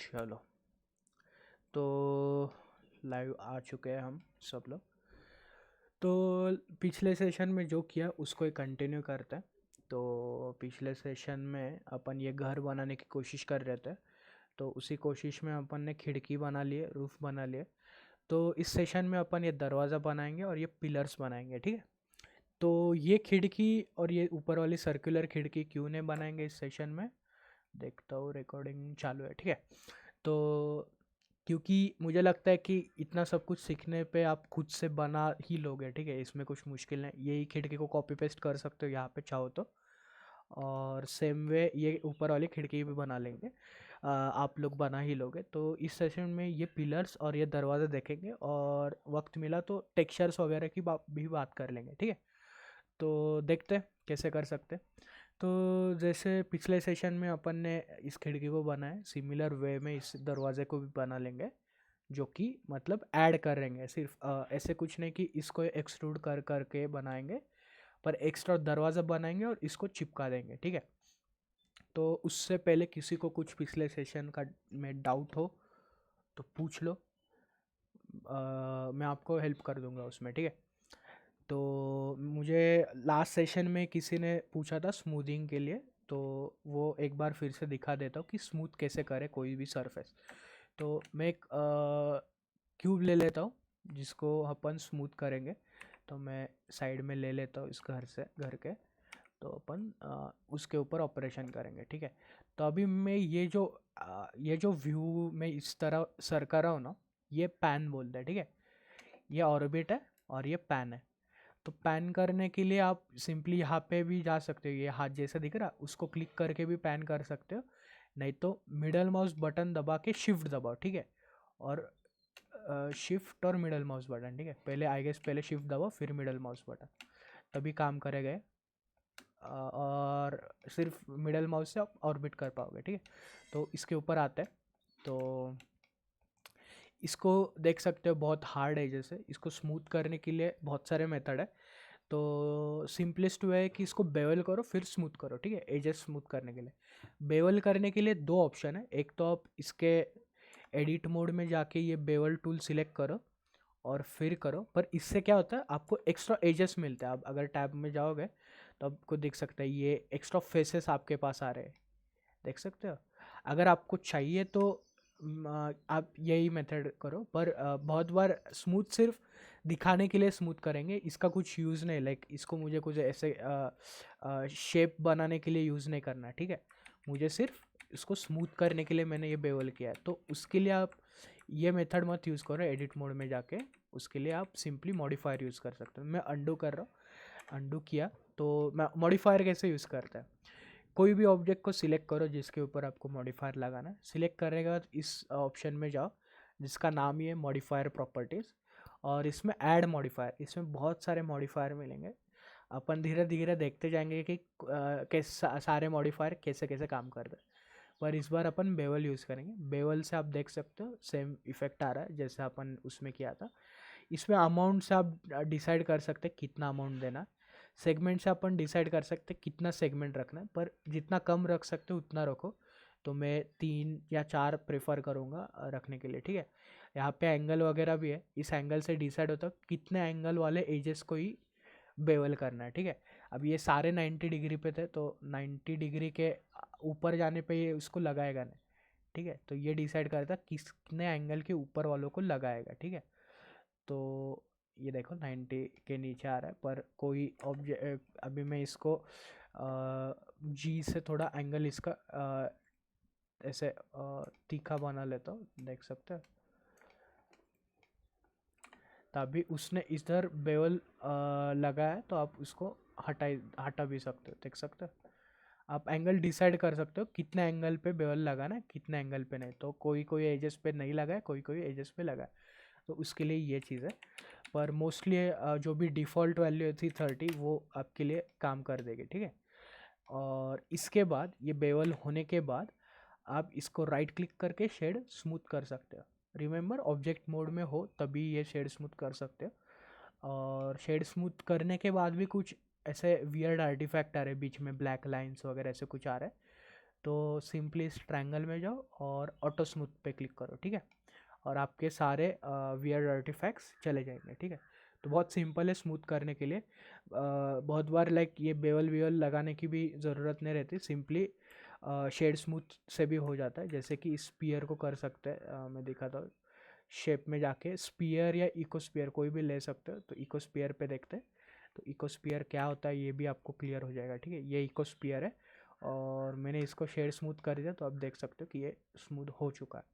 चलो, तो लाइव आ चुके हैं हम सब लोग। तो पिछले सेशन में जो किया उसको ही कंटिन्यू करते हैं। तो पिछले सेशन में अपन ये घर बनाने की कोशिश कर रहे थे, तो उसी कोशिश में अपन ने खिड़की बना लिए, रूफ बना लिए। तो इस सेशन में अपन ये दरवाज़ा बनाएंगे और ये पिलर्स बनाएंगे, ठीक है। तो ये खिड़की और ये ऊपर वाली सर्कुलर खिड़की क्यों नहीं बनाएंगे इस सेशन में, देखता हूँ, रिकॉर्डिंग चालू है, ठीक है। तो क्योंकि मुझे लगता है कि इतना सब कुछ सीखने पे आप खुद से बना ही लोगे, ठीक है, इसमें कुछ मुश्किल नहीं। यही खिड़की को कॉपी पेस्ट कर सकते हो यहाँ पे चाहो तो, और सेम वे ये ऊपर वाली खिड़की भी बना लेंगे, आप लोग बना ही लोगे। तो इस सेशन में ये पिलर्स और ये दरवाज़ा देखेंगे, और वक्त मिला तो टेक्सचर्स वगैरह की भी बात कर लेंगे, ठीक है। तो देखते हैं कैसे कर सकते हैं। तो जैसे पिछले सेशन में अपन ने इस खिड़की को बनाया, सिमिलर वे में इस दरवाजे को भी बना लेंगे, जो कि मतलब ऐड करेंगे। सिर्फ ऐसे कुछ नहीं कि इसको एक्सट्रूड कर करके बनाएंगे, पर एक्स्ट्रा दरवाज़ा बनाएंगे और इसको चिपका देंगे, ठीक है। तो उससे पहले किसी को कुछ पिछले सेशन का में डाउट हो तो पूछ लो, मैं आपको हेल्प कर दूंगा उसमें, ठीक है। तो मुझे लास्ट सेशन में किसी ने पूछा था स्मूथिंग के लिए, तो वो एक बार फिर से दिखा देता हूँ कि स्मूथ कैसे करे कोई भी सरफेस। तो मैं एक क्यूब ले लेता हूँ जिसको अपन स्मूथ करेंगे। तो मैं साइड में ले लेता हूँ इस घर के। तो अपन उसके ऊपर ऑपरेशन करेंगे, ठीक है। तो अभी मैं ये जो व्यू में इस तरह सर कर रहा हूँ ना, ये पैन बोलते हैं, ठीक है। ये ऑर्बिट है और ये पैन है। तो पैन करने के लिए आप सिंपली यहाँ पे भी जा सकते हो, ये हाथ जैसा दिख रहा उसको क्लिक करके भी पैन कर सकते हो, नहीं तो मिडल माउस बटन दबा के शिफ्ट दबाओ, ठीक है। और शिफ्ट और मिडल माउस बटन, ठीक है। पहले आई गेस पहले शिफ्ट दबाओ फिर मिडल माउस बटन, तभी काम करेगा ये। और सिर्फ मिडल माउस से आप ऑर्बिट कर पाओगे, ठीक है। तो इसके ऊपर आते हैं। तो इसको देख सकते हो बहुत हार्ड है, जैसे इसको स्मूथ करने के लिए बहुत सारे मेथड है। तो सिंपलेस्ट वे है कि इसको बेवल करो फिर स्मूथ करो, ठीक है। एजेस स्मूथ करने के लिए बेवल करने के लिए दो ऑप्शन है। एक तो आप इसके एडिट मोड में जाके ये बेवल टूल सिलेक्ट करो और फिर करो, पर इससे क्या होता है आपको एक्स्ट्रा एजेस मिलते हैं। आप अगर टैब में जाओगे तो आपको दिख सकता है ये एक्स्ट्रा फेसेस आपके पास आ रहे हैं, देख सकते हो। अगर आपको चाहिए तो आप यही मेथड करो, पर बहुत बार स्मूथ सिर्फ दिखाने के लिए स्मूथ करेंगे, इसका कुछ यूज़ नहीं। लाइक इसको मुझे कुछ ऐसे शेप बनाने के लिए यूज़ नहीं करना, ठीक है। मुझे सिर्फ इसको स्मूथ करने के लिए मैंने ये बेवल किया है। तो उसके लिए आप ये मेथड मत यूज़ करो एडिट मोड में जाके, उसके लिए आप सिंपली मॉडिफायर यूज़ कर सकते हो। मैं अंडू कर रहा हूँ, अंडू किया। तो मैं मॉडिफायर कैसे यूज़ करता है, कोई भी ऑब्जेक्ट को सिलेक्ट करो जिसके ऊपर आपको मॉडिफायर लगाना है। सिलेक्ट करने के बाद इस ऑप्शन में जाओ जिसका नाम ही है मॉडिफायर प्रॉपर्टीज़, और इसमें ऐड मॉडिफायर, इसमें बहुत सारे मॉडिफायर मिलेंगे। अपन धीरे धीरे देखते जाएंगे कि कैसे सारे मॉडिफायर कैसे कैसे काम कर रहे हैं। पर इस बार अपन बेवल यूज़ करेंगे। बेवल से आप देख सकते हो सेम इफेक्ट आ रहा है जैसे अपन उसमें किया था। इसमें अमाउंट से आप डिसाइड कर सकते हैं कितना अमाउंट देना। सेगमेंट से अपन डिसाइड कर सकते हैं कितना सेगमेंट रखना है, पर जितना कम रख सकते हो उतना रखो। तो मैं 3 या 4 प्रेफर करूँगा रखने के लिए, ठीक है। यहाँ पे एंगल वगैरह भी है, इस एंगल से डिसाइड होता है कितने एंगल वाले एजेस को ही बेवल करना है, ठीक है। अब ये सारे 90 डिग्री पे थे, तो 90 डिग्री के ऊपर जाने पे ये उसको लगाएगा नहीं, ठीक है। तो ये डिसाइड करता कितने एंगल के ऊपर वालों को लगाएगा, ठीक है। तो ये देखो 90 के नीचे आ रहा है, पर कोई ऑब्जेक्ट अभी मैं इसको जी से थोड़ा एंगल इसका ऐसे तीखा बना लेता हूँ, देख सकते हो। तभी उसने इधर बेवल लगाया है, तो आप उसको हटा भी सकते हो, देख सकते हो। आप एंगल डिसाइड कर सकते हो कितने एंगल पे बेवल लगाना है, कितने एंगल पे नहीं। तो कोई कोई एजेस पे नहीं लगा है, कोई कोई एजेस पे लगा है, तो उसके लिए ये चीज़ है। पर मोस्टली जो भी डिफ़ॉल्ट वैल्यू थी 30, वो आपके लिए काम कर देगी, ठीक है। और इसके बाद ये बेवल होने के बाद आप इसको राइट क्लिक करके शेड स्मूथ कर सकते हो। रिमेंबर ऑब्जेक्ट मोड में हो तभी ये शेड स्मूथ कर सकते हो। और शेड स्मूथ करने के बाद भी कुछ ऐसे वियर्ड आर्टिफैक्ट आ रहे हैं बीच में, ब्लैक लाइन्स वगैरह ऐसे कुछ आ रहा है। तो सिंपली इस ट्रायंगल में जाओ और ऑटो स्मूथ पे क्लिक करो, ठीक है, और आपके सारे वियर्ड आर्टिफैक्ट्स चले जाएंगे, ठीक है। तो बहुत सिंपल है स्मूथ करने के लिए। बहुत बार लाइक ये बेवल वेवल लगाने की भी ज़रूरत नहीं रहती, सिंपली शेड स्मूथ से भी हो जाता है। जैसे कि स्पीयर को कर सकते हैं, मैं दिखाता हूँ। शेप में जाके स्पीयर या इको स्पीयर कोई भी ले सकते हो। तो इको स्पीयर पे देखते हैं, तो इको स्पीयर क्या होता है ये भी आपको क्लियर हो जाएगा, ठीक है। ये इको स्पीयर है और मैंने इसको शेड स्मूथ कर दिया, तो आप देख सकते हो कि ये स्मूथ हो चुका है।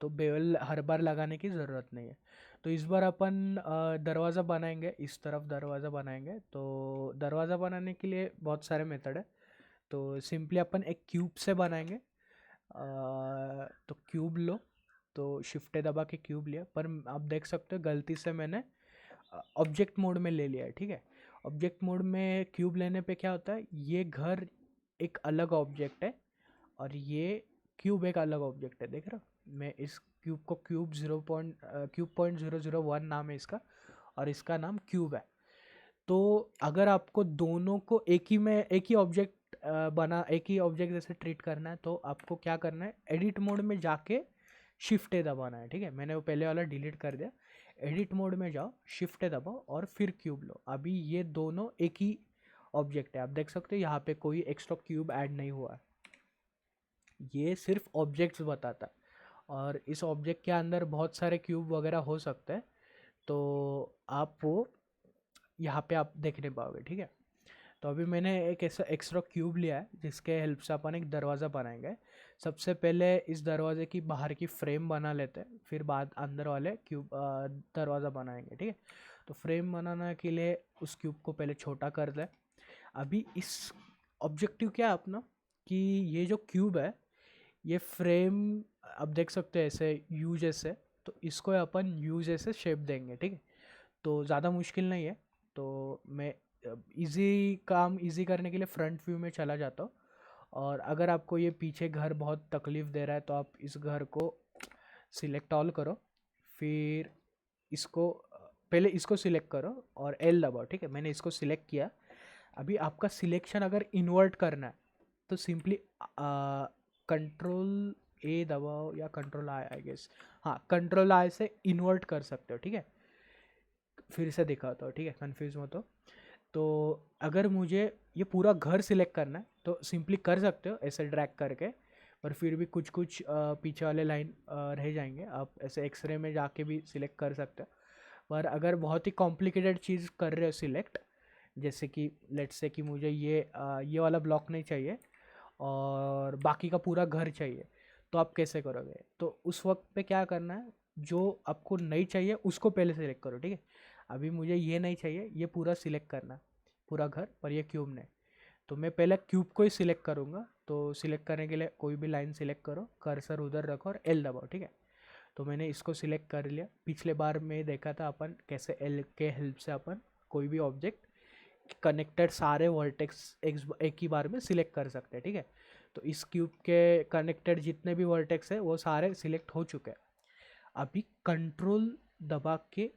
तो बेवल हर बार लगाने की ज़रूरत नहीं है। तो इस बार अपन दरवाज़ा बनाएंगे, इस तरफ दरवाज़ा बनाएंगे। तो दरवाज़ा बनाने के लिए बहुत सारे मेथड है। तो सिंपली अपन एक क्यूब से बनाएंगे। तो क्यूब लो, तो शिफ्ट दबा के क्यूब लिया, पर आप देख सकते हो गलती से मैंने ऑब्जेक्ट मोड में ले लिया है, ठीक है। ऑब्जेक्ट मोड में क्यूब लेने पे क्या होता है, ये घर एक अलग ऑब्जेक्ट है और ये क्यूब एक अलग ऑब्जेक्ट है, देख रहे हो। मैं इस क्यूब को क्यूब पॉइंट 001 नाम है इसका, और इसका नाम क्यूब है। तो अगर आपको दोनों को एक ही ऑब्जेक्ट एक ही ऑब्जेक्ट जैसे ट्रीट करना है, तो आपको क्या करना है, एडिट मोड में जाके शिफ्ट ए दबाना है, ठीक है। मैंने वो पहले वाला डिलीट कर दिया। एडिट मोड में जाओ, शिफ्ट ए दबाओ और फिर क्यूब लो। अभी ये दोनों एक ही ऑब्जेक्ट है, आप देख सकते हो यहाँ पे कोई एक्स्ट्रा क्यूब ऐड नहीं हुआ है। ये सिर्फ ऑब्जेक्ट्स बताता है, और इस ऑब्जेक्ट के अंदर बहुत सारे क्यूब वगैरह हो सकते हैं, तो आप वो यहाँ पे आप देख नहीं पाओगे, ठीक है। तो अभी मैंने एक ऐसा एक्स्ट्रा क्यूब लिया है जिसके हेल्प से अपन एक दरवाज़ा बनाएंगे। सबसे पहले इस दरवाजे की बाहर की फ्रेम बना लेते हैं, फिर बाद अंदर वाले क्यूब दरवाज़ा बनाएंगे, ठीक है। तो फ्रेम बनाने के लिए उस क्यूब को पहले छोटा कर दें। अभी इस ऑब्जेक्टिव क्या है अपना, कि ये जो क्यूब है ये फ्रेम आप देख सकते हैं ऐसे यू जैसे, तो इसको अपन यू जैसे शेप देंगे, ठीक है। तो ज़्यादा मुश्किल नहीं है। तो मैं काम इजी करने के लिए फ्रंट व्यू में चला जाता हूँ। और अगर आपको ये पीछे घर बहुत तकलीफ़ दे रहा है, तो आप इस घर को सिलेक्ट ऑल करो, फिर इसको पहले इसको सिलेक्ट करो और एल दबाओ, ठीक है। मैंने इसको सिलेक्ट किया। अभी आपका सिलेक्शन अगर इन्वर्ट करना है, तो सिंपली कंट्रोल ए दबाओ या कंट्रोल आई, आई गेस, हाँ कंट्रोल आई से इन्वर्ट कर सकते हो, ठीक है। फिर से दिखाता हूँ, ठीक है, कंफ्यूज मत हो। तो अगर मुझे ये पूरा घर सिलेक्ट करना है, तो सिंपली कर सकते हो ऐसे ड्रैग करके, पर फिर भी कुछ कुछ पीछे वाले लाइन रह जाएंगे। आप ऐसे एक्सरे में जाके भी सिलेक्ट कर सकते हो। पर अगर बहुत ही कॉम्प्लिकेटेड चीज़ कर रहे हो सिलेक्ट, जैसे कि लेट्स से कि मुझे ये वाला ब्लॉक नहीं चाहिए और बाकी का पूरा घर चाहिए, तो आप कैसे करोगे। तो उस वक्त पे क्या करना है, जो आपको नहीं चाहिए उसको पहले सिलेक्ट करो, ठीक है। अभी मुझे ये नहीं चाहिए, ये पूरा सिलेक्ट करना, पूरा घर, पर ये क्यूब नहीं। तो मैं पहले क्यूब को ही सिलेक्ट करूँगा। तो सिलेक्ट करने के लिए कोई भी लाइन सिलेक्ट करो, कर्सर उधर रखो और एल दबाओ, ठीक है। तो मैंने इसको सिलेक्ट कर लिया। पिछले बार में देखा था अपन कैसे एल के हेल्प से अपन कोई भी ऑब्जेक्ट कनेक्टेड सारे वर्टेक्स एक ही बार में सिलेक्ट कर सकते हैं, ठीक है। तो इस क्यूब के कनेक्टेड जितने भी वर्टेक्स है वो सारे सिलेक्ट हो चुके हैं। अभी कंट्रोल दबा के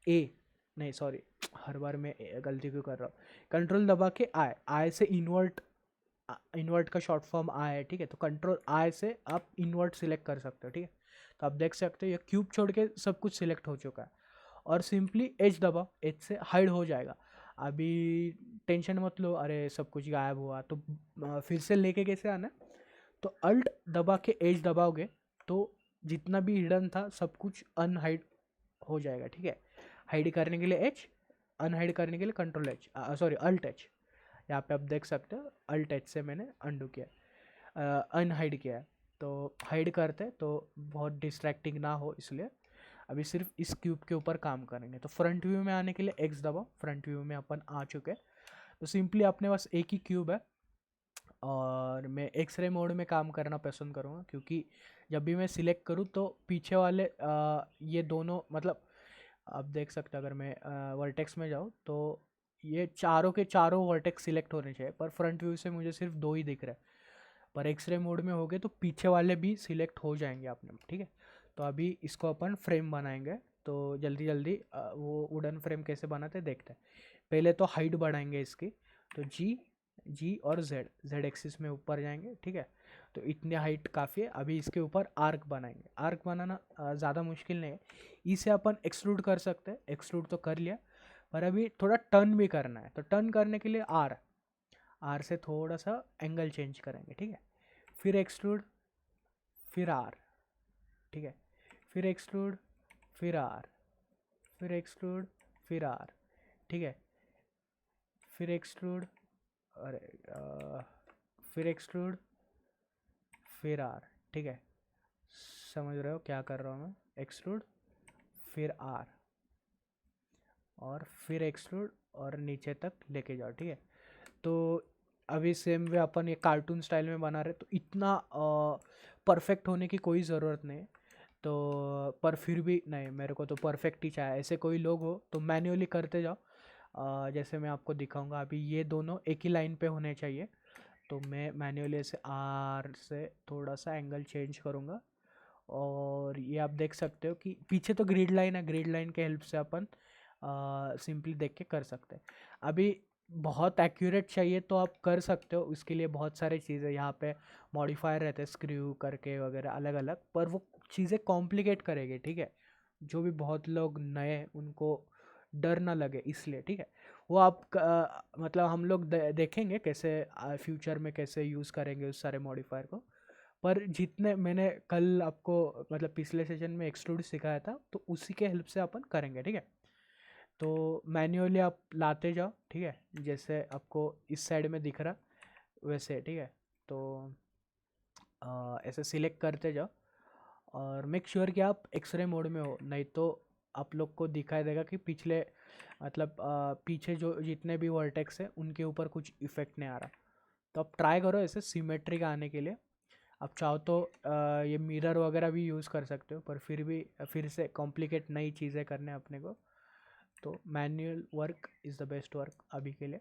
ए, नहीं सॉरी, हर बार मैं गलती क्यों कर रहा हूँ। कंट्रोल दबा के आई, आई से इन्वर्ट, इन्वर्ट का शॉर्ट फॉर्म आई है, ठीक है। तो कंट्रोल आई से आप इन्वर्ट सिलेक्ट कर सकते हो, ठीक है। तो आप देख सकते हो ये क्यूब छोड़ के सब कुछ सिलेक्ट हो चुका है। और सिंपली एच दबाओ, एच से हाइड हो जाएगा। अभी टेंशन मत लो, अरे सब कुछ गायब हुआ तो फिर से लेके कैसे आना। तो अल्ट दबा के एच दबाओगे तो जितना भी हिडन था सब कुछ अनहाइड हो जाएगा, ठीक है। हाइड करने के लिए एच, अनहाइड करने के लिए control H, sorry alt H. यहाँ पे आप देख सकते हो अल्ट एच से मैंने अंडू किया, अनहाइड किया है। तो हाइड करते तो बहुत डिस्ट्रैक्टिंग ना हो, इसलिए अभी सिर्फ इस क्यूब के ऊपर काम करेंगे। तो फ्रंट व्यू में आने के लिए एक्स दबाओ, फ्रंट व्यू में अपन आ चुके हैं। तो सिंपली अपने पास एक ही क्यूब है और मैं एक्सरे मोड में काम करना पसंद करूँगा, क्योंकि जब भी मैं सिलेक्ट करूँ तो पीछे वाले ये दोनों, मतलब आप देख सकते हो अगर मैं वर्टेक्स में जाऊँ तो ये चारों के चारों वर्टेक्स सिलेक्ट होने चाहिए, पर फ्रंट व्यू से मुझे सिर्फ दो ही दिख रहे हैं। पर एक्सरे मोड में हो गए तो पीछे वाले भी सिलेक्ट हो जाएंगे अपने, ठीक है। तो अभी इसको अपन फ्रेम बनाएंगे। तो जल्दी जल्दी वो वुडन फ्रेम कैसे बनाते देखते हैं। पहले तो हाइट बढ़ाएंगे इसकी। तो जी जी और जेड, जेड एक्सिस में ऊपर जाएंगे, ठीक है। तो इतनी हाइट काफ़ी है। अभी इसके ऊपर आर्क बनाएंगे। आर्क बनाना ज़्यादा मुश्किल नहीं है, इसे अपन एक्सट्रूड कर सकते हैं। एक्सट्रूड तो कर लिया, पर अभी थोड़ा टर्न भी करना है। तो टर्न करने के लिए आर, आर से थोड़ा सा एंगल चेंज करेंगे, ठीक है। फिर एक्सट्रूड, फिर आर, ठीक है। फिर एक्सट्रूड, फिर आर, फिर एक्सट्रूड, फिर आर, ठीक है। फिर एक्सट्रूड, अरे फिर एक्सट्रूड, फिर आर, ठीक है। समझ रहे हो क्या कर रहा हूँ मैं? एक्सट्रूड, फिर आर, और फिर एक्सट्रूड, और नीचे तक लेके जाओ, ठीक है। तो अभी सेम वे अपन ये कार्टून स्टाइल में बना रहे, तो इतना परफेक्ट होने की कोई ज़रूरत नहीं है। तो पर फिर भी नहीं, मेरे को तो परफेक्ट ही चाहिए। ऐसे कोई लोग हो तो मैन्युअली करते जाओ। जैसे मैं आपको दिखाऊंगा, अभी ये दोनों एक ही लाइन पे होने चाहिए। तो मैं मैन्युअली ऐसे आर से थोड़ा सा एंगल चेंज करूँगा, और ये आप देख सकते हो कि पीछे तो ग्रिड लाइन है, ग्रिड लाइन के हेल्प से अपन सिंपली देख के कर सकते हैं। अभी बहुत एक्यूरेट चाहिए तो आप कर सकते हो, उसके लिए बहुत सारी चीज़ें यहाँ पे मॉडिफायर रहते हैं, स्क्रू करके वगैरह अलग अलग, पर वो चीज़ें कॉम्प्लिकेट करेंगे, ठीक है। जो भी बहुत लोग नए हैं उनको डर ना लगे इसलिए, ठीक है। वो आप मतलब हम लोग देखेंगे कैसे फ्यूचर में कैसे यूज़ करेंगे उस सारे मॉडिफायर को। पर जितने मैंने कल आपको मतलब पिछले सेशन में एक्सट्रूड सिखाया था, तो उसी के हेल्प से अपन करेंगे, ठीक है। तो मैन्युअली आप लाते जाओ, ठीक है, जैसे आपको इस साइड में दिख रहा वैसे, ठीक है। तो ऐसे सिलेक्ट करते जाओ, और मेक श्योर कि आप एक्सरे मोड में हो, नहीं तो आप लोग को दिखाई देगा कि पिछले मतलब पीछे जो जितने भी वर्टेक्स है उनके ऊपर कुछ इफेक्ट नहीं आ रहा। तो आप ट्राई करो ऐसे सिमेट्रिक आने के लिए। आप चाहो तो ये मिरर वगैरह भी यूज़ कर सकते हो, पर फिर भी फिर से कॉम्प्लिकेट नई चीज़ें करने अपने को, तो manual work is the best work अभी के लिए।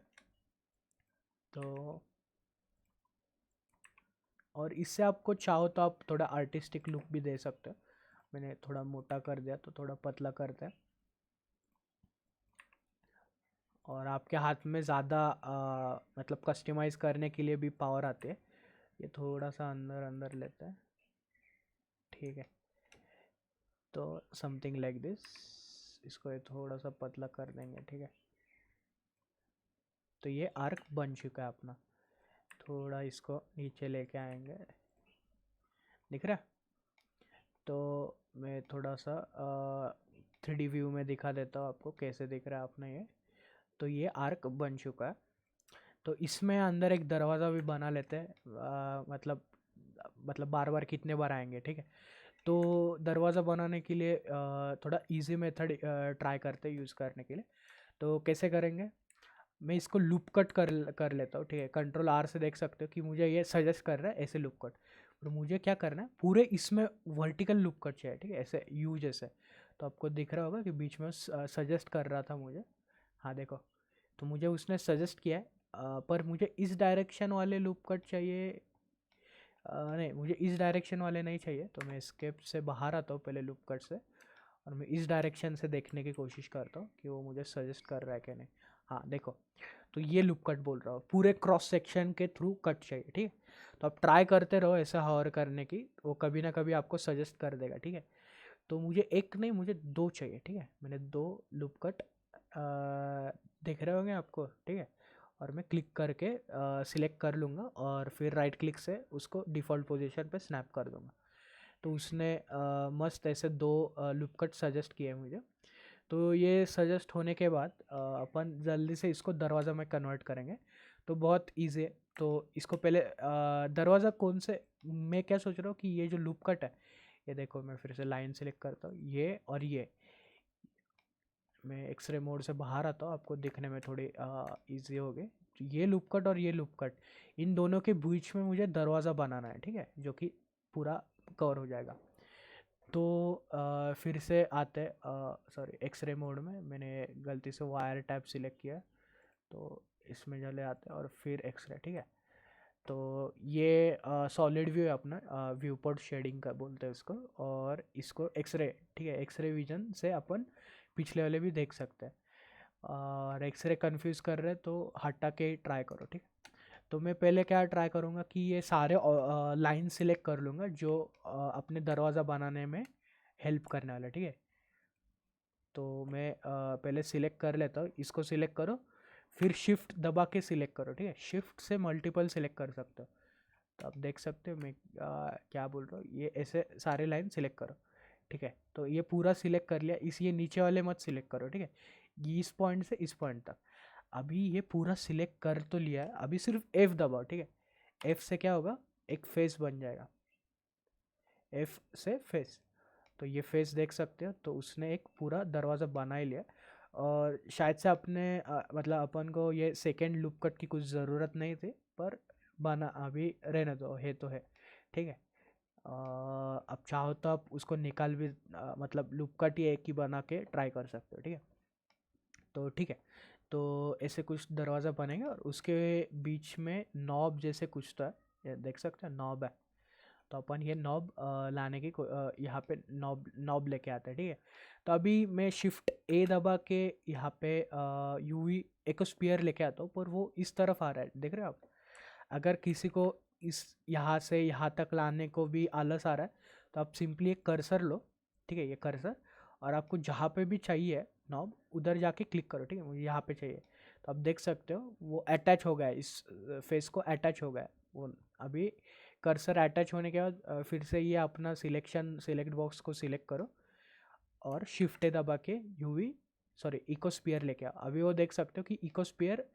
तो और इससे आपको चाहो तो आप थोड़ा आर्टिस्टिक लुक भी दे सकते हो। मैंने थोड़ा मोटा कर दिया तो थोड़ा पतला करते हैं, और आपके हाथ में ज़्यादा मतलब कस्टमाइज़ करने के लिए भी पावर आते हैं। ये थोड़ा सा अंदर अंदर लेते हैं, ठीक है। तो समथिंग लाइक दिस, इसको ये थोड़ा सा पतला कर देंगे, ठीक है। तो ये आर्क बन चुका है अपना। थोड़ा इसको नीचे लेके आएंगे, दिख रहा है? तो मैं थोड़ा सा 3D व्यू में दिखा देता हूँ आपको कैसे दिख रहा है अपने ये। तो ये आर्क बन चुका है। तो इसमें अंदर एक दरवाज़ा भी बना लेते हैं, मतलब बार बार कितने बार आएंगे, ठीक है। तो दरवाज़ा बनाने के लिए थोड़ा इजी मेथड ट्राई करते हैं यूज़ करने के लिए। तो कैसे करेंगे, मैं इसको लूप कट कर लेता हूँ, ठीक है। कंट्रोल आर से देख सकते हो कि मुझे ये सजेस्ट कर रहा है ऐसे लूप कट, और मुझे क्या करना है, पूरे इसमें वर्टिकल लूप कट चाहिए, ठीक है, ऐसे यू जैसे। तो आपको दिख रहा होगा कि बीच में सजेस्ट कर रहा था मुझे, हाँ देखो। तो मुझे उसने सजेस्ट किया है, पर मुझे इस डायरेक्शन वाले लूप कट चाहिए। नहीं, मुझे इस डायरेक्शन वाले नहीं चाहिए। तो मैं स्केप से बाहर आता हूँ पहले लूप कट से, और मैं इस डायरेक्शन से देखने की कोशिश करता हूँ कि वो मुझे सजेस्ट कर रहा है कि नहीं। हाँ देखो, तो ये लूप कट बोल रहा हूँ, पूरे क्रॉस सेक्शन के थ्रू कट चाहिए, ठीक है। तो आप ट्राई करते रहो ऐसा हॉवर करने की, वो कभी ना कभी आपको सजेस्ट कर देगा, ठीक है। तो मुझे एक नहीं, मुझे दो चाहिए, ठीक है। मैंने दो लूप कट दिख रहे होंगे आपको, ठीक है। और मैं क्लिक करके सिलेक्ट कर लूँगा, और फिर राइट क्लिक से उसको डिफ़ॉल्ट पोजीशन पे स्नैप कर दूँगा। तो उसने मस्त ऐसे दो लूप कट सजेस्ट किए मुझे। तो ये सजेस्ट होने के बाद अपन जल्दी से इसको दरवाज़ा में कन्वर्ट करेंगे। तो बहुत ईजी है। तो इसको पहले दरवाज़ा कौन से, मैं क्या सोच रहा हूँ कि ये जो लूप कट है, ये देखो मैं फिर से लाइन सेलेक्ट करता हूँ, ये और ये, मैं एक्सरे मोड से बाहर आता हूँ, आपको दिखने में थोड़ी ईजी होगी। तो ये लूप कट और ये लूप कट, इन दोनों के बीच में मुझे दरवाज़ा बनाना है, ठीक है, जो कि पूरा कवर हो जाएगा। तो फिर से आते, सॉरी, एक्सरे मोड में मैंने गलती से वायर टाइप सिलेक्ट किया, तो इसमें चले आते हैं, और फिर एक्सरे, ठीक है। तो ये सॉलिड व्यू है अपना, व्यू पोर्ट शेडिंग का बोलते हैं इसको, और इसको एक्सरे, ठीक है, एक्सरे विजन से अपन पिछले वाले भी देख सकते हैं। और एक्सरे कंफ्यूज कर रहे हैं तो हटा के ट्राई करो, ठीक है। तो मैं पहले क्या ट्राई करूँगा कि ये सारे लाइन सिलेक्ट कर लूँगा जो अपने दरवाज़ा बनाने में हेल्प करने वाला, ठीक है। तो मैं पहले सिलेक्ट कर लेता हूँ, इसको सिलेक्ट करो, फिर शिफ्ट दबा के सिलेक्ट करो, ठीक है। शिफ्ट से मल्टीपल सिलेक्ट कर सकते हो। तो आप देख सकते हो मैं क्या बोल रहा हूँ, ये ऐसे सारे लाइन सिलेक्ट करो, ठीक है। तो ये पूरा सिलेक्ट कर लिया, इस ये नीचे वाले मत सिलेक्ट करो, ठीक है। इस पॉइंट से इस पॉइंट तक अभी ये पूरा सिलेक्ट कर तो लिया है, अभी सिर्फ F दबाओ, ठीक है। F से क्या होगा, एक फेस बन जाएगा, F से फेस। तो ये फेस देख सकते हो, तो उसने एक पूरा दरवाज़ा बना ही लिया। और शायद से अपने मतलब अपन को ये सेकेंड लूप कट की कुछ ज़रूरत नहीं थी, पर बना अभी रहने दो, है तो है, ठीक है। अब चाहो तो आप उसको निकाल भी मतलब लूप कट ये एक ही बना के ट्राई कर सकते हो, ठीक है। तो ठीक है, तो ऐसे कुछ दरवाज़ा बनेगा और उसके बीच में नॉब जैसे कुछ तो है, ये देख सकते हैं नॉब है। तो अपन ये नॉब लाने की यहाँ पे नॉब नॉब लेके आते हैं, ठीक है। तो अभी मैं शिफ्ट ए दबा के यहाँ पे यूवी एक स्पीयर लेके आता हूँ, पर वो इस तरफ आ रहा है, देख रहे हो आप। अगर किसी को इस यहाँ से यहाँ तक लाने को भी आलस आ रहा है, तो आप सिंपली एक कर्सर लो, ठीक है, ये कर्सर, और आपको जहाँ पे भी चाहिए नॉब उधर जाके क्लिक करो, ठीक है। मुझे यहाँ पे चाहिए, तो आप देख सकते हो वो अटैच हो गया है, इस फेस को अटैच हो गया है वो। अभी कर्सर अटैच होने के बाद फिर से ये अपना सिलेक्ट बॉक्स को सिलेक्ट करो और शिफ्ट दबा के यूवी सॉरी इकोस्फीयर लेके आओ। अभी वो देख सकते हो कि इकोस्फीयर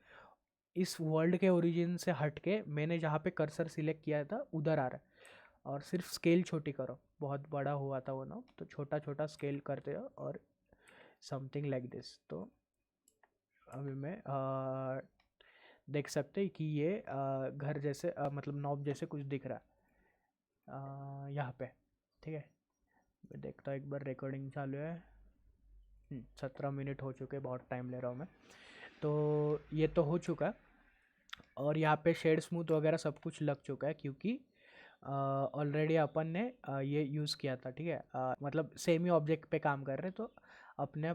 इस वर्ल्ड के ओरिजिन से हट के मैंने जहाँ पे कर्सर सिलेक्ट किया था उधर आ रहा है। और सिर्फ स्केल छोटी करो, बहुत बड़ा हुआ था वो ना, तो छोटा छोटा स्केल करते हो और समथिंग लाइक दिस। तो अभी मैं देख सकते हैं कि ये घर जैसे मतलब नॉब जैसे कुछ दिख रहा है यहाँ पे, ठीक है। मैं देखता हूँ एक बार, रिकॉर्डिंग चालू है। 17 मिनट हो चुके, बहुत टाइम ले रहा हूँ मैं। तो ये तो हो चुका है और यहाँ पे शेड स्मूथ वगैरह सब कुछ लग चुका है, क्योंकि ऑलरेडी अपन ने ये यूज़ किया था, ठीक है। मतलब सेम ही ऑब्जेक्ट पे काम कर रहे हैं, तो अपने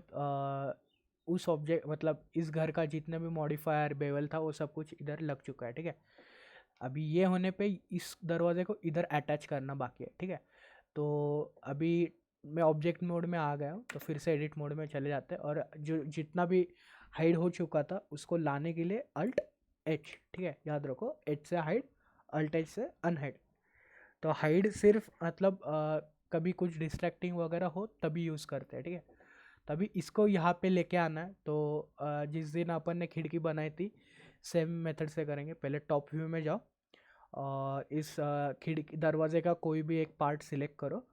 उस ऑब्जेक्ट मतलब इस घर का जितने भी मॉडिफायर बेवल था वो सब कुछ इधर लग चुका है, ठीक है। अभी ये होने पे इस दरवाजे को इधर अटैच करना बाकी है, ठीक है। तो अभी मैं ऑब्जेक्ट मोड में आ गया हूँ, तो फिर से एडिट मोड में चले जाते हैं और जो जितना भी हाइड हो चुका था उसको लाने के लिए अल्ट एच, ठीक है, याद रखो, एच से हाइड, अल्ट एच से अनहाइड। तो हाइड सिर्फ मतलब कभी कुछ डिस्ट्रैक्टिंग वगैरह हो तभी यूज़ करते हैं, ठीक है। तभी इसको यहाँ पे लेके आना है। तो जिस दिन अपन ने खिड़की बनाई थी सेम मेथड से करेंगे। पहले टॉप व्यू में जाओ और इस खिड़की दरवाजे का कोई भी एक पार्ट सिलेक्ट करो,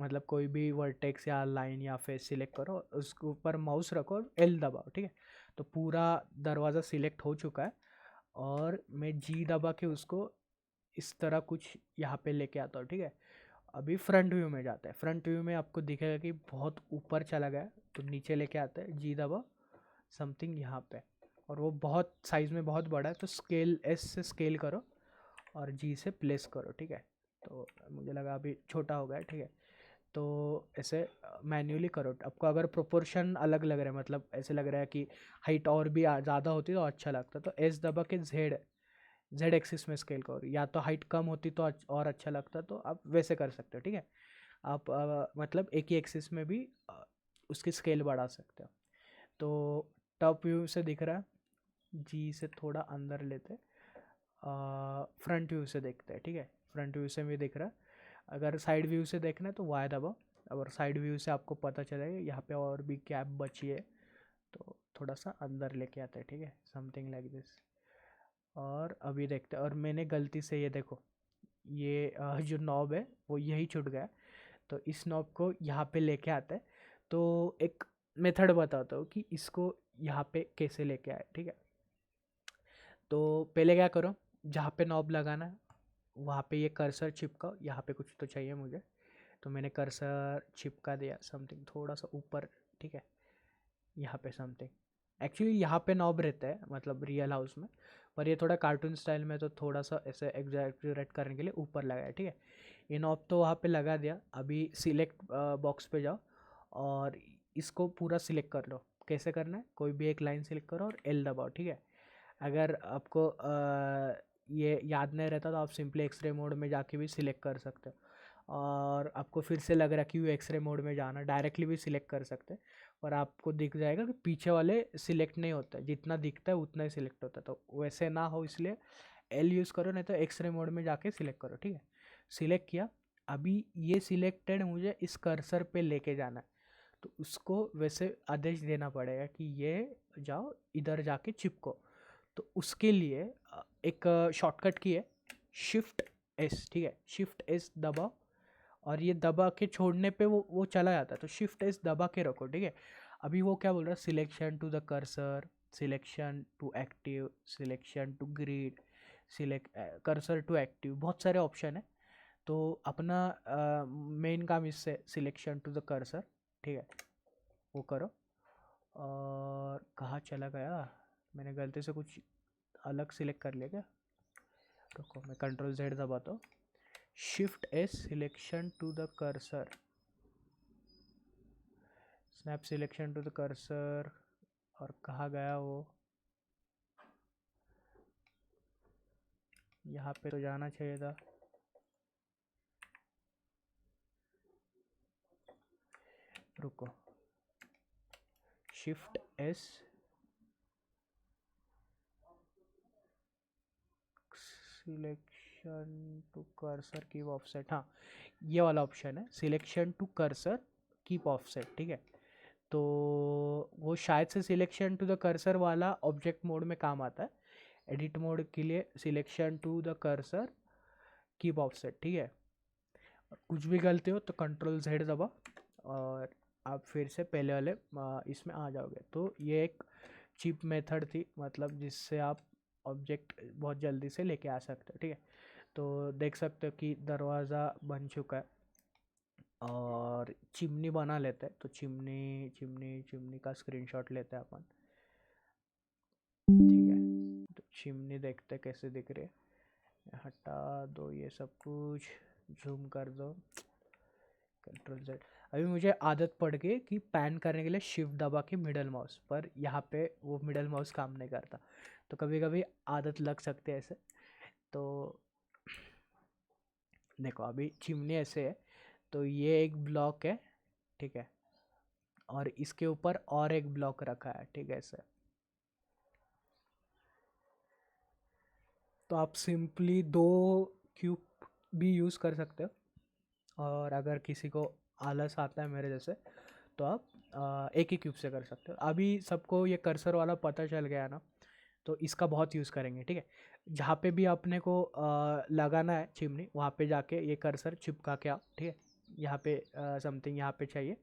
मतलब कोई भी वर्टेक्स या लाइन या फेस सिलेक्ट करो, उसके ऊपर माउस रखो और एल दबाओ, ठीक है। तो पूरा दरवाज़ा सिलेक्ट हो चुका है और मैं जी दबा के उसको इस तरह कुछ यहाँ पे लेके आता हूँ, ठीक है। अभी फ्रंट व्यू में जाता है, फ्रंट व्यू में आपको दिखेगा कि बहुत ऊपर चला गया, तो नीचे लेके आता है, जी दबाओ, समथिंग यहाँ पे, और वो बहुत साइज़ में बहुत बड़ा है, तो स्केल एस से स्केल करो और जी से प्लेस करो, ठीक है। तो मुझे लगा अभी छोटा हो गया, ठीक है। तो ऐसे मैन्युअली करो। आपको अगर प्रोपोर्शन अलग लग रहा है, मतलब ऐसे लग रहा है कि हाइट और भी ज़्यादा होती तो अच्छा लगता, तो एस दबा के जेड एक्सिस में स्केल करो, या तो हाइट कम होती तो और अच्छा लगता, तो आप वैसे कर सकते हो, ठीक है। आप मतलब एक ही एक्सिस में भी उसकी स्केल बढ़ा सकते हो। तो टॉप व्यू से दिख रहा है, जी से थोड़ा अंदर लेते, फ्रंट व्यू से देखते हैं, ठीक है। फ्रंट व्यू से भी दिख रहा है। अगर साइड व्यू से देखना है तो वाई दबाओ, अगर साइड व्यू से आपको पता चलेगा यहाँ पे और भी गैप बची है, तो थोड़ा सा अंदर लेके आता है, ठीक है, समथिंग लाइक दिस। और अभी देखते हैं, और मैंने गलती से ये देखो, ये जो नॉब है वो यही छूट गया, तो इस नॉब को यहाँ पे लेके आता है। तो एक मेथड बताता हूँ कि इसको यहाँ पे कैसे लेके आए, ठीक है। तो पहले क्या करो, जहाँ पे नॉब लगाना है वहाँ पे ये कर्सर चिपकाओ, यहाँ पे कुछ तो चाहिए मुझे, तो मैंने कर्सर चिपका दिया समथिंग थोड़ा सा ऊपर, ठीक है, यहाँ पे समथिंग। एक्चुअली यहाँ पे नॉब रहता है मतलब रियल हाउस में, पर ये थोड़ा कार्टून स्टाइल में, तो थोड़ा सा ऐसे एग्जैक्यूरेट करने के लिए ऊपर लगाया, ठीक है। ये नॉब तो वहाँ पे लगा दिया। अभी सिलेक्ट बॉक्स पे जाओ और इसको पूरा सिलेक्ट कर लो। कैसे करना है, कोई भी एक लाइन सिलेक्ट करो और एल दबाओ, ठीक है। अगर आपको ये याद नहीं रहता तो आप सिंपली एक्सरे मोड में जाके भी सिलेक्ट कर सकते हो, और आपको फिर से लग रहा है कि वो एक्सरे मोड में जाना, डायरेक्टली भी सिलेक्ट कर सकते हैं, और आपको दिख जाएगा कि पीछे वाले सिलेक्ट नहीं होता है, जितना दिखता है उतना ही सिलेक्ट होता है। तो वैसे ना हो इसलिए एल यूज़ करो, नहीं तो एक्सरे मोड में जाके सिलेक्ट करो, ठीक है। सिलेक्ट किया, अभी ये सिलेक्टेड मुझे इस कर्सर पे लेके जाना है, तो उसको वैसे आदेश देना पड़ेगा कि ये जाओ इधर जाके चिपको। तो उसके लिए एक शॉर्टकट की है शिफ्ट एस, ठीक है, शिफ्ट एस दबाओ, और ये दबा के छोड़ने पे वो चला जाता है, तो शिफ्ट एस दबा के रखो, ठीक है। अभी वो क्या बोल रहा है, selection to the cursor, selection to active, selection to grid, select cursor to active, बहुत सारे ऑप्शन है। तो अपना मेन काम इससे सिलेक्शन टू द कर्सर, ठीक है, वो करो। और कहाँ चला गया, मैंने गलती से कुछ अलग सिलेक्ट कर लिया क्या, रुको मैं कंट्रोल जेड दबाता हूँ, shift S selection to the cursor, snap selection to the cursor, और कहाँ गया वो, यहाँ पे तो जाना चाहिए था, रुको, shift S selection to cursor keep offset, हाँ ये वाला ऑप्शन है selection to cursor keep offset, ठीक है। तो वो शायद से सिलेक्शन टू द कर्सर वाला ऑब्जेक्ट मोड में काम आता है, एडिट मोड के लिए selection to the cursor keep offset, ठीक है। कुछ भी गलती हो तो कंट्रोल जेड दबा और आप फिर से पहले वाले इसमें आ जाओगे। तो ये एक चीप मेथड थी, मतलब जिससे आप ऑब्जेक्ट बहुत जल्दी से लेके आ सकते हो, ठीक है। तो देख सकते हो कि दरवाज़ा बन चुका है, और चिमनी बना लेते हैं, तो चिमनी चिमनी चिमनी का स्क्रीनशॉट लेते हैं अपन, ठीक है। तो चिमनी देखते हैं कैसे दिख रही है, हटा दो ये सब कुछ, जूम कर दो, कंट्रोल जेड। अभी मुझे आदत पड़ गई कि पैन करने के लिए शिफ्ट दबा के मिडल माउस, पर यहाँ पे वो मिडल माउस काम नहीं करता, तो कभी कभी आदत लग सकती है ऐसे। तो देखो अभी चिमनी ऐसे है, तो ये एक ब्लॉक है, ठीक है, और इसके ऊपर और एक ब्लॉक रखा है, ठीक है ऐसे। तो आप सिंपली दो क्यूब भी यूज़ कर सकते हो, और अगर किसी को आलस आता है मेरे जैसे, तो आप एक ही क्यूब से कर सकते हो। अभी सबको ये कर्सर वाला पता चल गया ना, तो इसका बहुत यूज़ करेंगे, ठीक है। जहाँ पे भी अपने को लगाना है चिमनी, वहाँ पे जाके ये कर्सर चिपका के आओ, ठीक है। यहाँ पे समथिंग यहाँ पे चाहिए,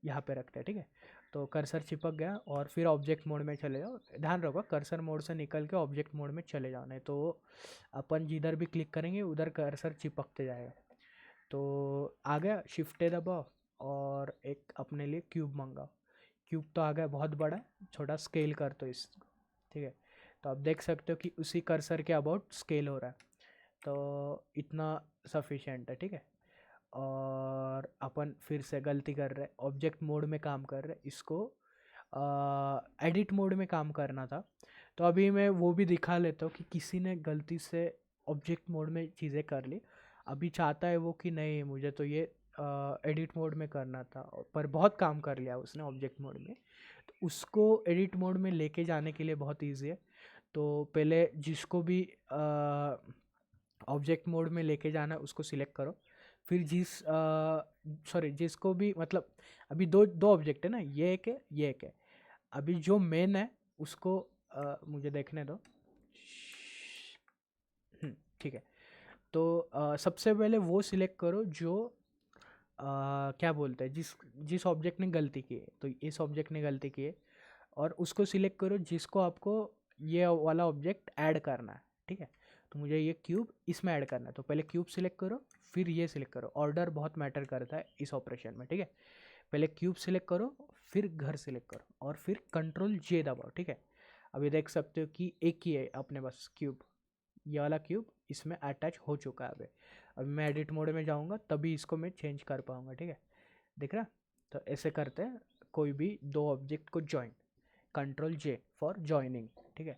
यहाँ पे रखते हैं, ठीक है। तो कर्सर चिपक गया, और फिर ऑब्जेक्ट मोड में चले जाओ, ध्यान रखो कर्सर मोड से निकल के ऑब्जेक्ट मोड में चले जाओ, नहीं तो अपन जिधर भी क्लिक करेंगे उधर कर्सर चिपकते जाएगा। तो आ गया, शिफ्ट दबाओ और एक अपने लिए क्यूब मंगाओ। क्यूब तो आ गया, बहुत बड़ा है, छोटा स्केल कर तो इसको, ठीक है। तो आप देख सकते हो कि उसी कर्सर के अबाउट स्केल हो रहा है, तो इतना सफिशिएंट है, ठीक है। और अपन फिर से गलती कर रहे हैं, ऑब्जेक्ट मोड में काम कर रहे हैं, इसको एडिट मोड में काम करना था। तो अभी मैं वो भी दिखा लेता हूँ कि किसी ने गलती से ऑब्जेक्ट मोड में चीज़ें कर ली, अभी चाहता है वो कि नहीं मुझे तो ये एडिट मोड में करना था, पर बहुत काम कर लिया उसने ऑब्जेक्ट मोड में, तो उसको एडिट मोड में लेके जाने के लिए बहुत ईजी है। तो पहले जिसको भी ऑब्जेक्ट मोड में लेके जाना है उसको सिलेक्ट करो, फिर जिसको भी मतलब अभी दो दो ऑब्जेक्ट है ना, ये एक है ये एक है, अभी जो मेन है उसको मुझे देखने दो, ठीक है। तो सबसे पहले वो सिलेक्ट करो जो क्या बोलते हैं, जिस जिस ऑब्जेक्ट ने गलती की है, तो इस ऑब्जेक्ट ने गलती की है, और उसको सिलेक्ट करो जिसको आपको ये वाला ऑब्जेक्ट ऐड करना है, ठीक है। तो मुझे ये क्यूब इसमें ऐड करना है, तो पहले क्यूब सिलेक्ट करो, फिर ये सिलेक्ट करो, ऑर्डर बहुत मैटर करता है इस ऑपरेशन में, ठीक है। पहले क्यूब सिलेक्ट करो, फिर घर सिलेक्ट करो, और फिर कंट्रोल जे दबाओ, ठीक है। अभी देख सकते हो कि एक ही है अपने पास क्यूब, ये वाला क्यूब इसमें अटैच हो चुका है। अभी मैं एडिट मोड में जाऊंगा तभी इसको मैं चेंज कर पाऊंगा, ठीक है, दिख रहा। तो ऐसे करते हैं कोई भी दो ऑब्जेक्ट को join, control J for joining, ठीक है।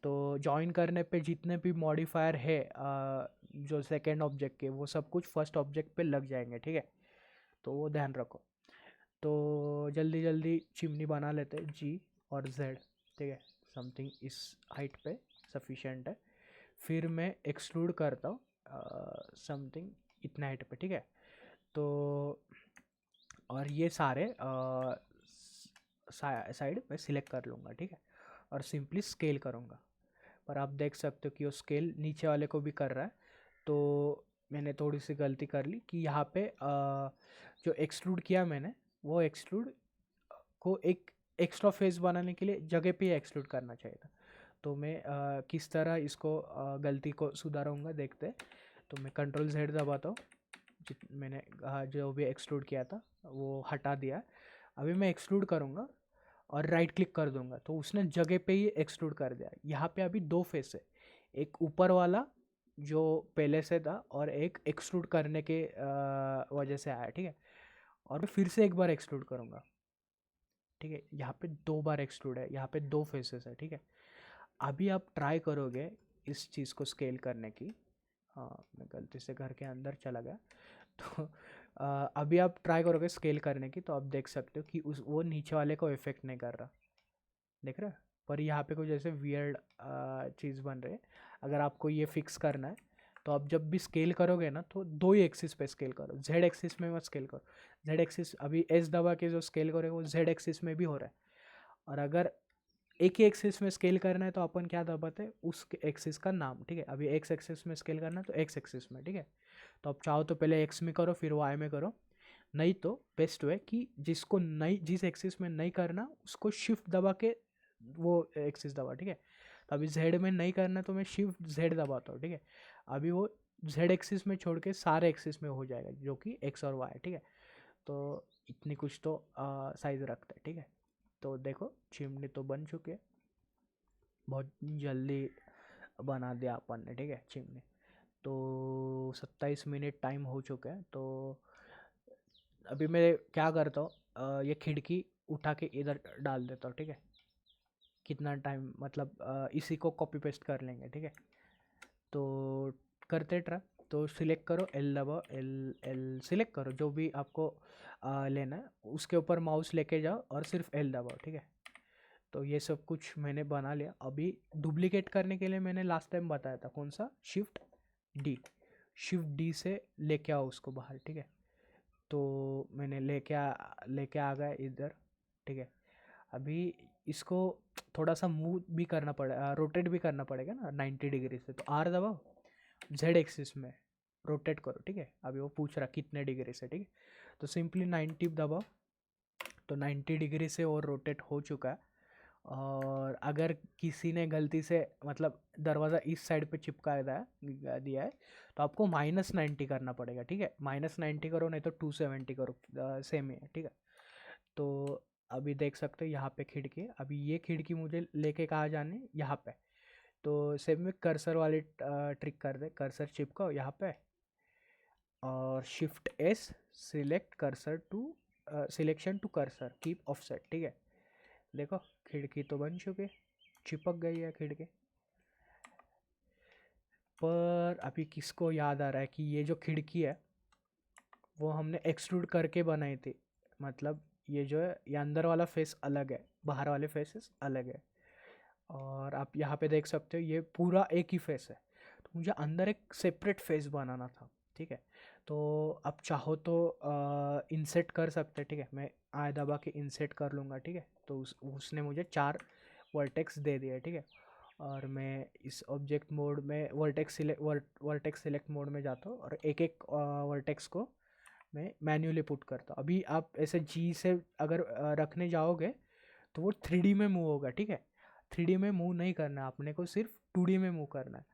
तो जॉइन करने पे जितने भी मॉडिफायर है जो सेकेंड ऑब्जेक्ट के, वो सब कुछ फर्स्ट ऑब्जेक्ट पे लग जाएंगे, ठीक है। तो वो ध्यान रखो। तो जल्दी जल्दी चिमनी बना लेते हैं, जी और जेड, ठीक है। समथिंग इस हाइट पे सफिशेंट है। फिर मैं एक्सट्रूड करता हूँ समथिंग इतना हाइट पे, ठीक है। तो और ये सारे साइड में सिलेक्ट कर लूँगा, ठीक है। और सिंपली स्केल करूँगा। पर आप देख सकते हो कि वो स्केल नीचे वाले को भी कर रहा है। तो मैंने थोड़ी सी गलती कर ली कि यहाँ पे जो एक्सट्रूड किया मैंने, वो एक्सट्रूड को एक एक्स्ट्रा फेस बनाने के लिए जगह पे एक्सट्रूड करना चाहिए था। तो मैं किस तरह इसको गलती को सुधारूंगा देखते हैं। तो मैं कंट्रोल Z दबाता हूँ। मैंने जो भी एक्सट्रूड किया था वो हटा दिया। अभी मैं एक्सट्रूड करूँगा और राइट क्लिक कर दूंगा, तो उसने जगह पे ही एक्सट्रूड कर दिया। यहाँ पे अभी दो फेस है, एक ऊपर वाला जो पहले से था और एक एक्सट्रूड करने के वजह से आया, ठीक है। और मैं फिर से एक बार एक्सट्रूड करूँगा, ठीक है। यहाँ पे दो बार एक्सट्रूड है, यहाँ पे दो फेसेस है, ठीक है। अभी आप ट्राई करोगे इस चीज़ को स्केल करने की। हाँ, मैं गलती से घर के अंदर चला गया। तो अभी आप ट्राई करोगे स्केल करने की, तो आप देख सकते हो कि उस वो नीचे वाले को इफेक्ट नहीं कर रहा, देख रहे हो। पर यहाँ पे कुछ ऐसे वियर्ड चीज़ बन रहे हैं। अगर आपको ये फिक्स करना है तो आप जब भी स्केल करोगे ना, तो दो ही एक्सिस पे स्केल करो, जेड एक्सिस में मत स्केल करो। जेड एक्सिस अभी एस दबा के जो स्केल करोगे वो जेड एक्सिस में भी हो रहा है। और अगर एक ही एक्सिस में स्केल करना है तो अपन क्या दबाते हैं, उस एक्सिस का नाम, ठीक है। अभी एक्स एक्सिस में स्केल करना है तो एक्स एक्सिस में, ठीक है। तो आप चाहो तो पहले एक्स में करो फिर वाई में करो, नहीं तो बेस्ट है कि जिसको नहीं, जिस एक्सिस में नहीं करना उसको शिफ्ट दबा के वो एक्सिस दबा, ठीक है। तो अभी जेड में नहीं करना तो मैं शिफ्ट जेड दबाता हूँ, ठीक है। अभी वो जेड एक्सिस में छोड़ के सारे एक्सिस में हो जाएगा, जो कि एक्स और वाई, ठीक है। तो इतनी कुछ तो साइज रखता है, ठीक है। तो देखो चिमनी तो बन चुकी है, बहुत जल्दी बना दिया अपन ने, ठीक है, चिमनी। तो 27 मिनट टाइम हो चुका है। तो अभी मैं क्या करता हूँ, ये खिड़की उठा के इधर डाल देता हूँ, ठीक है। कितना टाइम मतलब इसी को कॉपी पेस्ट कर लेंगे, ठीक है। तो करते ट्राई। तो सिलेक्ट करो, एल दबाओ, एल एल सिलेक्ट करो जो भी आपको लेना है, उसके ऊपर माउस लेके जाओ और सिर्फ एल दबाओ, ठीक है। तो ये सब कुछ मैंने बना लिया। अभी डुप्लीकेट करने के लिए मैंने लास्ट टाइम बताया था कौन सा, शिफ्ट डी। शिफ्ट डी से लेके आओ उसको बाहर, ठीक है। तो मैंने लेके आ गया इधर, ठीक है। अभी इसको थोड़ा सा मूव भी करना पड़ेगा, रोटेट भी करना पड़ेगा ना 90 डिग्री से। तो आर दबाओ, जेड एक्सिस में रोटेट करो, ठीक है। अभी वो पूछ रहा कितने डिग्री से, ठीक है। तो सिंपली 90 दबाओ, तो 90 डिग्री से और रोटेट हो चुका है। और अगर किसी ने गलती से मतलब दरवाज़ा इस साइड पे चिपका दिया है तो आपको -90 करना पड़ेगा, ठीक है। -90 करो, नहीं तो 270 करो, सेम ही है, ठीक है। तो अभी देख सकते हो यहाँ पे खिड़की है। अभी ये खिड़की मुझे लेके कहाँ जानी, यहाँ पे। तो सेम में कर्सर वाली ट्रिक कर दे, कर्सर चिपकाओ यहाँ पे और shift S, select cursor to selection to cursor, keep offset, ठीक है। देखो खिड़की तो बन चुकी है, चिपक गई है खिड़की। पर अभी किसको याद आ रहा है कि ये जो खिड़की है वो हमने एक्सट्रूड करके बनाई थी। मतलब ये जो है, ये अंदर वाला फेस अलग है, बाहर वाले फेसेस अलग है। और आप यहाँ पे देख सकते हो ये पूरा एक ही फेस है। तो मुझे अंदर एक सेपरेट फेस बनाना था, ठीक है। तो आप चाहो तो इंसेट कर सकते हैं, ठीक है। मैं आय दबा के इंसेट कर लूँगा, ठीक है। तो उसने मुझे 4 वर्टेक्स दे दिया, ठीक है। और मैं इस ऑब्जेक्ट मोड में वर्टेक्स सिलेक्ट मोड में जाता हूँ और एक एक वर्टेक्स को मैं मैन्युअली पुट करता हूँ। अभी आप ऐसे जी से अगर रखने जाओगे तो वो 3D में मूव होगा, ठीक है। 3D में मूव नहीं करना है अपने को, सिर्फ 2D में मूव करना है।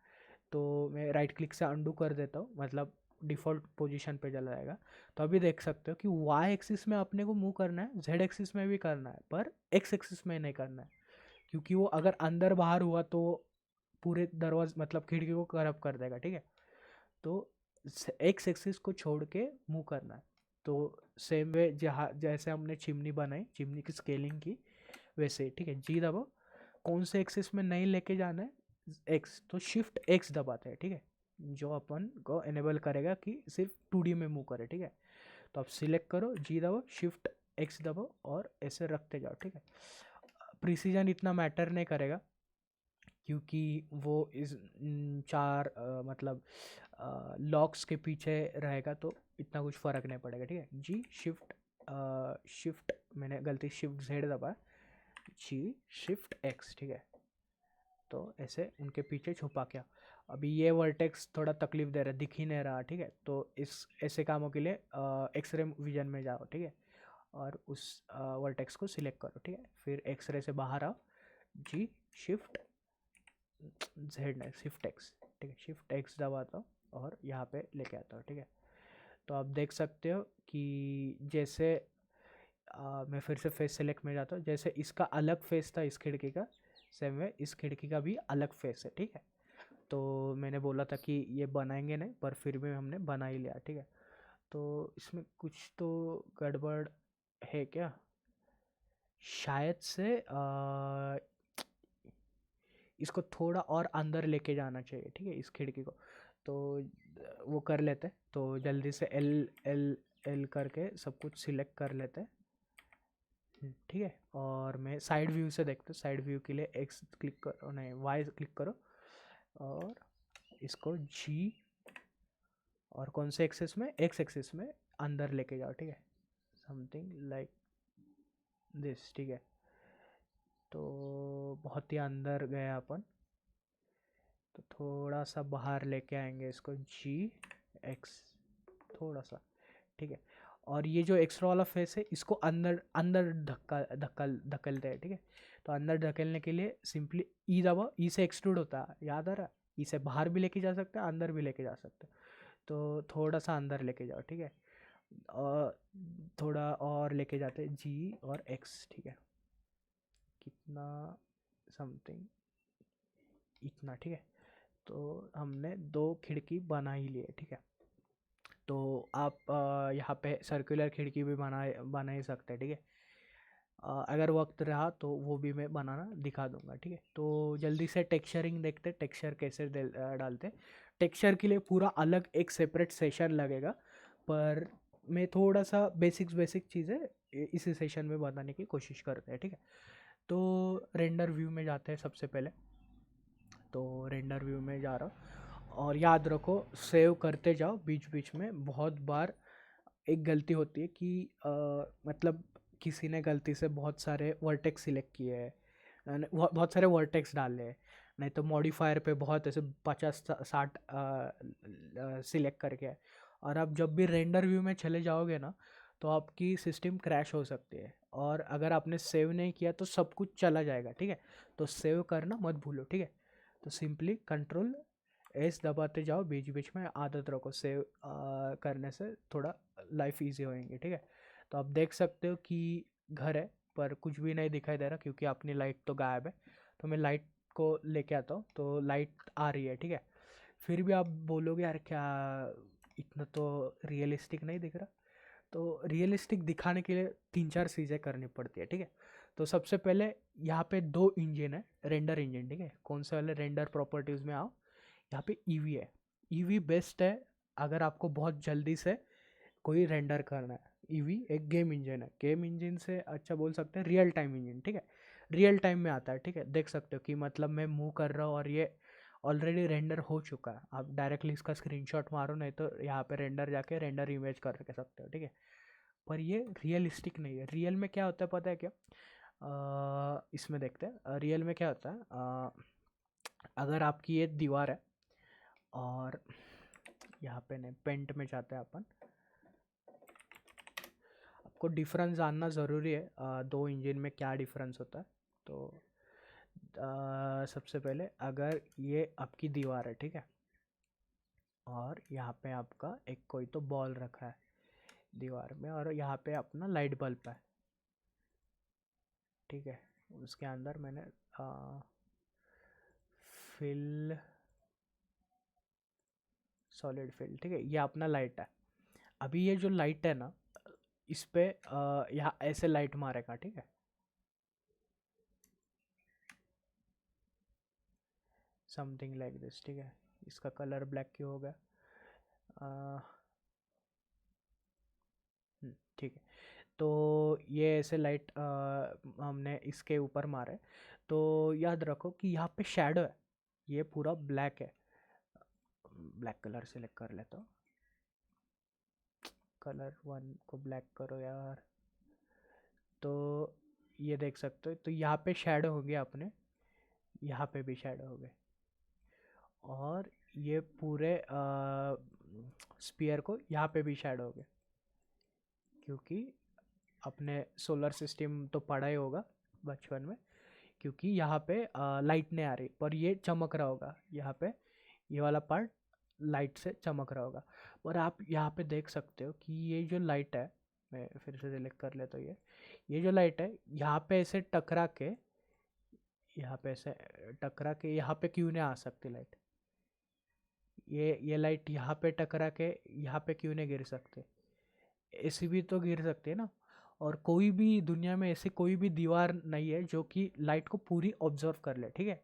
तो मैं राइट क्लिक से अंडू कर देता हूँ, मतलब डिफ़ॉल्ट पोजीशन पे चला जाएगा। तो अभी देख सकते हो कि वाई एक्सिस में अपने को मूव करना है, जेड एक्सिस में भी करना है, पर एक्स एक्सिस में नहीं करना है। क्योंकि वो अगर अंदर बाहर हुआ तो पूरे दरवाजे मतलब खिड़की को करप्ट कर देगा, ठीक है। तो एक्स एक्सिस को छोड़ के मूव करना है। तो सेम वे जहाँ जैसे हमने चिमनी बनाई, चिमनी की स्केलिंग की, वैसे ठीक है। जी दबाओ, कौन से एक्सिस में नहीं लेके जाना है, एक्स, तो शिफ्ट एक्स दबाते हैं, ठीक है, जो अपन को एनेबल करेगा कि सिर्फ 2D में मूव करे, ठीक है। तो आप सिलेक्ट करो, जी दबाओ, शिफ्ट एक्स दबाओ और ऐसे रखते जाओ, ठीक है। प्रिसीजन इतना मैटर नहीं करेगा क्योंकि वो इस चार मतलब लॉक्स के पीछे रहेगा, तो इतना कुछ फ़र्क नहीं पड़ेगा, ठीक है। जी शिफ्ट मैंने गलती शिफ्ट जेड दबाया, जी शिफ्ट एक्स, ठीक है। तो ऐसे उनके पीछे छुपा क्या। अभी ये वर्टेक्स थोड़ा तकलीफ दे रहा है, दिख ही नहीं रहा, ठीक है। तो इस ऐसे कामों के लिए एक्सरे विजन में जाओ, ठीक है, और उस वर्टेक्स को सिलेक्ट करो, ठीक है। फिर एक्सरे से बाहर आओ, जी शिफ्ट जेड नहीं शिफ्ट एक्स, ठीक है, शिफ्ट एक्स दबाता हूँ और यहाँ पे लेके आता हूँ, ठीक है। तो आप देख सकते हो कि जैसे मैं फिर से फेस सेलेक्ट में जाता हूँ, जैसे इसका अलग फेस था इस खिड़की का, सेम वे इस खिड़की का भी अलग फेस है, ठीक है। तो मैंने बोला था कि ये बनाएंगे नहीं, पर फिर भी हमने बना ही लिया, ठीक है। तो इसमें कुछ तो गड़बड़ है क्या, शायद से इसको थोड़ा और अंदर लेके जाना चाहिए, ठीक है, इस खिड़की को। तो वो कर लेते हैं, तो जल्दी से एल एल एल करके सब कुछ सिलेक्ट कर लेते हैं, ठीक है। और मैं साइड व्यू से देखता हूँ, साइड व्यू के लिए एक्स क्लिक करो, नहीं वाई क्लिक करो और इसको जी और कौन से एक्सेस में, एक्स एक्सेस में अंदर लेके जाओ, ठीक है, समथिंग लाइक दिस, ठीक है। तो बहुत ही अंदर गए अपन, तो थोड़ा सा बाहर लेके आएंगे इसको, जी एक्स थोड़ा सा, ठीक है। और ये जो एक्स्ट्रा वाला फेस है इसको अंदर अंदर धक्कलते हैं, ठीक है। तो अंदर धकेलने के लिए सिंपली ई दबाओ, ई से एक्सट्रूड होता है, याद आ रहा है, ई से बाहर भी लेके जा सकते हैं, अंदर भी लेके जा सकते हैं। तो थोड़ा सा अंदर लेके जाओ, ठीक है, और थोड़ा और लेके जाते हैं, जी और एक्स, ठीक है, कितना समथिंग इतना, ठीक है। तो हमने दो खिड़की बना ही लिए, ठीक है। तो आप यहाँ पे सर्कुलर खिड़की भी बना ही सकते हैं, ठीक है। अगर वक्त रहा तो वो भी मैं बनाना दिखा दूंगा, ठीक है। तो जल्दी से टेक्सचरिंग देखते, टेक्सचर कैसे डालते। टेक्सचर के लिए पूरा अलग एक सेपरेट सेशन लगेगा, पर मैं थोड़ा सा बेसिक चीज़ें इसी सेशन में बताने की कोशिश करते हैं, ठीक है। तो रेंडर व्यू में जाते हैं सबसे पहले, तो रेंडर व्यू में जा रहा हूँ और याद रखो सेव करते जाओ, बीच बीच में बहुत बार एक गलती होती है कि मतलब किसी ने गलती से बहुत सारे वर्टेक्स सिलेक्ट किए हैं, बहुत सारे वर्टेक्स डाले हैं, नहीं तो मॉडिफायर पे बहुत ऐसे 50-60 सिलेक्ट करके है। और आप जब भी रेंडर व्यू में चले जाओगे ना, तो आपकी सिस्टम क्रैश हो सकती है, और अगर आपने सेव नहीं किया तो सब कुछ चला जाएगा, ठीक है। तो सेव करना मत भूलो, ठीक है। तो सिंपली कंट्रोल एस दबाते जाओ, बीच बीच में आदत रखो सेव करने से थोड़ा लाइफ इजी होएंगे, ठीक है। तो आप देख सकते हो कि घर है पर कुछ भी नहीं दिखाई दे रहा क्योंकि अपनी लाइट तो गायब है। तो मैं लाइट को लेके आता हूँ, तो लाइट आ रही है, ठीक है। फिर भी आप बोलोगे यार क्या इतना तो रियलिस्टिक नहीं दिख रहा। तो रियलिस्टिक दिखाने के लिए 3-4 चीज़ें करनी पड़ती है, ठीक है। तो सबसे पहले यहाँ पे 2 इंजन है, रेंडर इंजन, ठीक है। कौन से वाले, रेंडर प्रॉपर्टीज़ में आओ, यहाँ पे ईवी है। ईवी बेस्ट है अगर आपको बहुत जल्दी से कोई रेंडर करना है। ईवी एक गेम इंजन है, गेम इंजन से अच्छा बोल सकते हैं रियल टाइम इंजन, ठीक है। रियल टाइम में आता है, ठीक है, देख सकते हो कि मतलब मैं मूव कर रहा हूँ और ये ऑलरेडी रेंडर हो चुका है। आप डायरेक्टली इसका स्क्रीनशॉट मारो, नहीं तो यहाँ पे रेंडर जाके रेंडर इमेज कर सकते हो, ठीक है। पर ये रियलिस्टिक नहीं है। रियल में क्या होता है पता है क्या, इसमें देखते हैं रियल में क्या होता है। अगर आपकी ये दीवार है और यहाँ पे नहीं, पेंट में जाते हैं अपन, आपको डिफरेंस जानना ज़रूरी है, दो इंजन में क्या डिफरेंस होता है। तो सबसे पहले अगर ये आपकी दीवार है, ठीक है, और यहाँ पे आपका एक कोई तो बॉल रखा है दीवार में, और यहाँ पे अपना लाइट बल्ब है, ठीक है। उसके अंदर मैंने फिल सॉलिड फिल, ठीक है, ये अपना लाइट है। अभी ये जो लाइट है ना, इस पे यहाँ ऐसे लाइट मारेगा, ठीक है। समथिंग लाइक दिस, ठीक है। इसका कलर ब्लैक क्यों हो गया? ठीक है। तो ये ऐसे लाइट हमने इसके ऊपर मारे, तो याद रखो कि यहाँ पे शैडो है, ये पूरा ब्लैक है। ब्लैक कलर सेलेक्ट कर लेता हूँ, कलर वन को ब्लैक करो यार। तो ये देख सकते हो, तो यहाँ पे शैडो हो गया अपने, यहाँ पे भी शैडो हो गए, और ये पूरे स्पीयर को यहाँ पे भी शैडो हो गए, क्योंकि अपने सोलर सिस्टम तो पढ़ा ही होगा बचपन में, क्योंकि यहाँ पे लाइट नहीं आ रही पर ये चमक रहा होगा, यहाँ पे ये वाला पार्ट लाइट से चमक रहा होगा। और आप यहाँ पे देख सकते हो कि ये जो लाइट है, मैं फिर से सिलेक्ट कर लेता हूँ, ये जो लाइट है यहाँ पे ऐसे टकरा के, यहाँ पे ऐसे टकरा के यहाँ पे क्यों नहीं आ सकती लाइट? ये लाइट यहाँ पे टकरा के यहाँ पे क्यों नहीं गिर सकते? ऐसी भी तो गिर सकती है ना। और कोई भी दुनिया में ऐसी कोई भी दीवार नहीं है जो कि लाइट को पूरी ऑब्जर्व कर ले, ठीक है।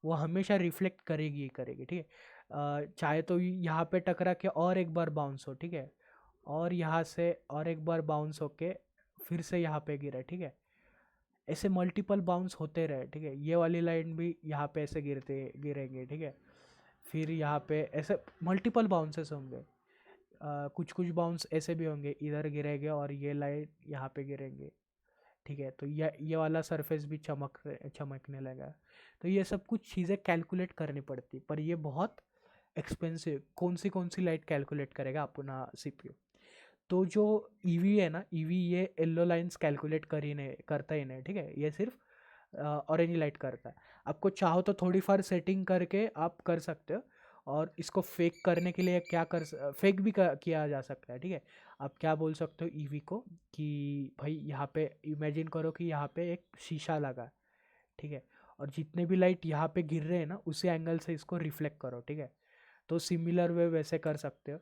वो हमेशा रिफ्लेक्ट करेगी ही करेगी, ठीक है। चाहे तो यहाँ पे टकरा के और एक बार बाउंस हो, ठीक है, और यहाँ से और एक बार बाउंस होके फिर से यहाँ पे गिरे, ठीक है। ऐसे मल्टीपल बाउंस होते रहे, ठीक है। ये वाली लाइन भी यहाँ पे ऐसे गिरेंगे, ठीक है। फिर यहाँ पे ऐसे मल्टीपल बाउंसेस होंगे, कुछ कुछ बाउंस ऐसे भी होंगे, इधर गिरेंगे और ये लाइट यहाँ पे गिरेंगे, ठीक है। तो ये वाला सरफेस भी चमकने लगा। तो ये सब कुछ चीज़ें कैलकुलेट करनी पड़ती, पर ये बहुत एक्सपेंसिव। कौन सी लाइट कैलकुलेट करेगा अपना सीपीयू? तो जो ईवी है ना, ईवी ये येलो लाइंस कैलकुलेट कर ही नहीं, करता ही नहीं, ठीक है। ये सिर्फ ऑरेंज लाइट करता है। आपको चाहो तो थोड़ी फार सेटिंग करके आप कर सकते हो, और इसको फेक करने के लिए फेक भी किया जा सकता है, ठीक है। आप क्या बोल सकते हो ईवी को कि भाई यहाँ पे इमेजिन करो कि यहाँ पे एक शीशा लगा, ठीक है, और जितने भी लाइट यहाँ पे गिर रहे हैं ना उसी एंगल से इसको रिफ्लेक्ट करो, ठीक है। तो सिमिलर वे वैसे कर सकते हो।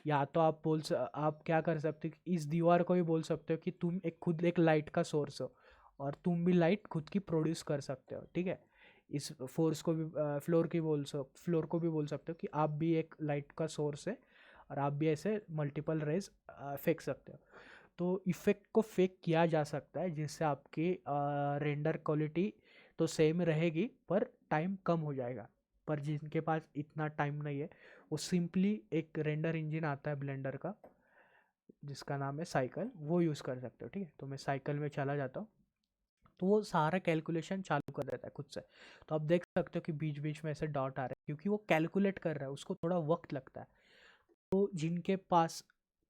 या तो आप क्या कर सकते हो कि इस दीवार को भी बोल सकते हो कि तुम खुद एक लाइट का सोर्स हो, और तुम भी लाइट खुद की प्रोड्यूस कर सकते हो, ठीक है। इस फोर्स को भी फ्लोर को भी बोल सकते हो कि आप भी एक लाइट का सोर्स है, और आप भी ऐसे मल्टीपल रेज फेंक सकते हो। तो इफ़ेक्ट को फेक किया जा सकता है, जिससे आपकी रेंडर क्वालिटी तो सेम रहेगी पर टाइम कम हो जाएगा। पर जिनके पास इतना टाइम नहीं है, वो सिंपली एक रेंडर इंजन आता है ब्लेंडर का जिसका नाम है साइकिल, वो यूज़ कर सकते हो, ठीक है। तो मैं साइकिल में चला जाता हूँ, तो वो सारा कैलकुलेशन चालू कर देता है खुद से। तो आप देख सकते हो कि बीच बीच में ऐसे डॉट आ रहे हैं, क्योंकि वो कैलकुलेट कर रहा है, उसको थोड़ा वक्त लगता है। तो जिनके पास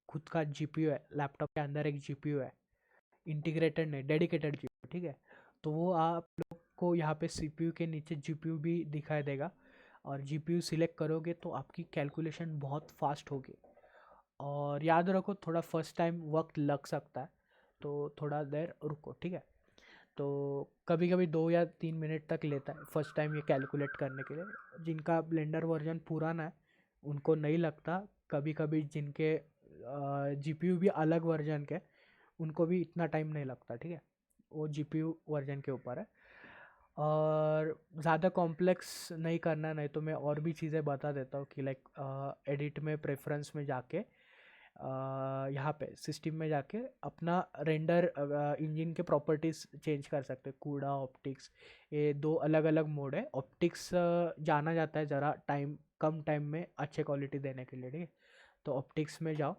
खुद का जीपीयू है, लैपटॉप के अंदर एक जीपीयू है, इंटीग्रेटेड नहीं, डेडिकेटेड जीपीयू, ठीक है, तो वो आप लोग को यहाँ पे सीपीयू के नीचे जीपीयू भी दिखाई देगा, और जीपीयू सिलेक्ट करोगे तो आपकी कैलकुलेशन बहुत फास्ट होगी। और याद रखो थोड़ा फर्स्ट टाइम वक्त लग सकता है, तो थोड़ा देर रुको, ठीक है। तो कभी कभी 2 या 3 मिनट तक लेता है फर्स्ट टाइम ये कैलकुलेट करने के लिए। जिनका ब्लेंडर वर्जन पुराना है उनको नहीं लगता, कभी कभी जिनके जीपीयू भी अलग वर्जन के, उनको भी इतना टाइम नहीं लगता, ठीक है। वो जीपीयू वर्जन के ऊपर है। और ज़्यादा कॉम्प्लेक्स नहीं करना, नहीं तो मैं और भी चीज़ें बता देता हूँ कि लाइक एडिट में प्रेफरेंस में जाके यहाँ पे सिस्टम में जाके अपना रेंडर इंजन के प्रॉपर्टीज़ चेंज कर सकते हैं। कूड़ा, ऑप्टिक्स, ये दो अलग अलग मोड है। ऑप्टिक्स जाना जाता है ज़रा कम टाइम में अच्छे क्वालिटी देने के लिए, ठीक है। तो ऑप्टिक्स में जाओ,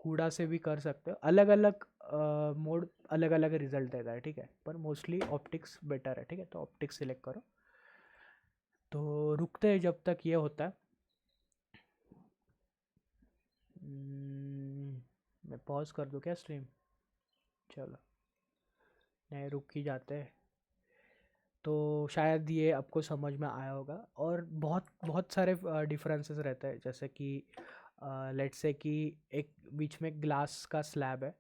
कूड़ा से भी कर सकते हो। अलग अलग मोड अलग अलग रिजल्ट देता है, ठीक है, पर मोस्टली ऑप्टिक्स बेटर है, ठीक है। तो ऑप्टिक्स सिलेक्ट करो। तो रुकते हैं जब तक ये होता है। मैं पॉज कर दूँ क्या स्ट्रीम? चलो, नहीं, रुक ही जाते हैं। तो शायद ये आपको समझ में आया होगा। और बहुत बहुत सारे डिफरेंसेस रहते हैं, जैसे कि लेट्स से कि एक बीच में ग्लास का स्लैब है,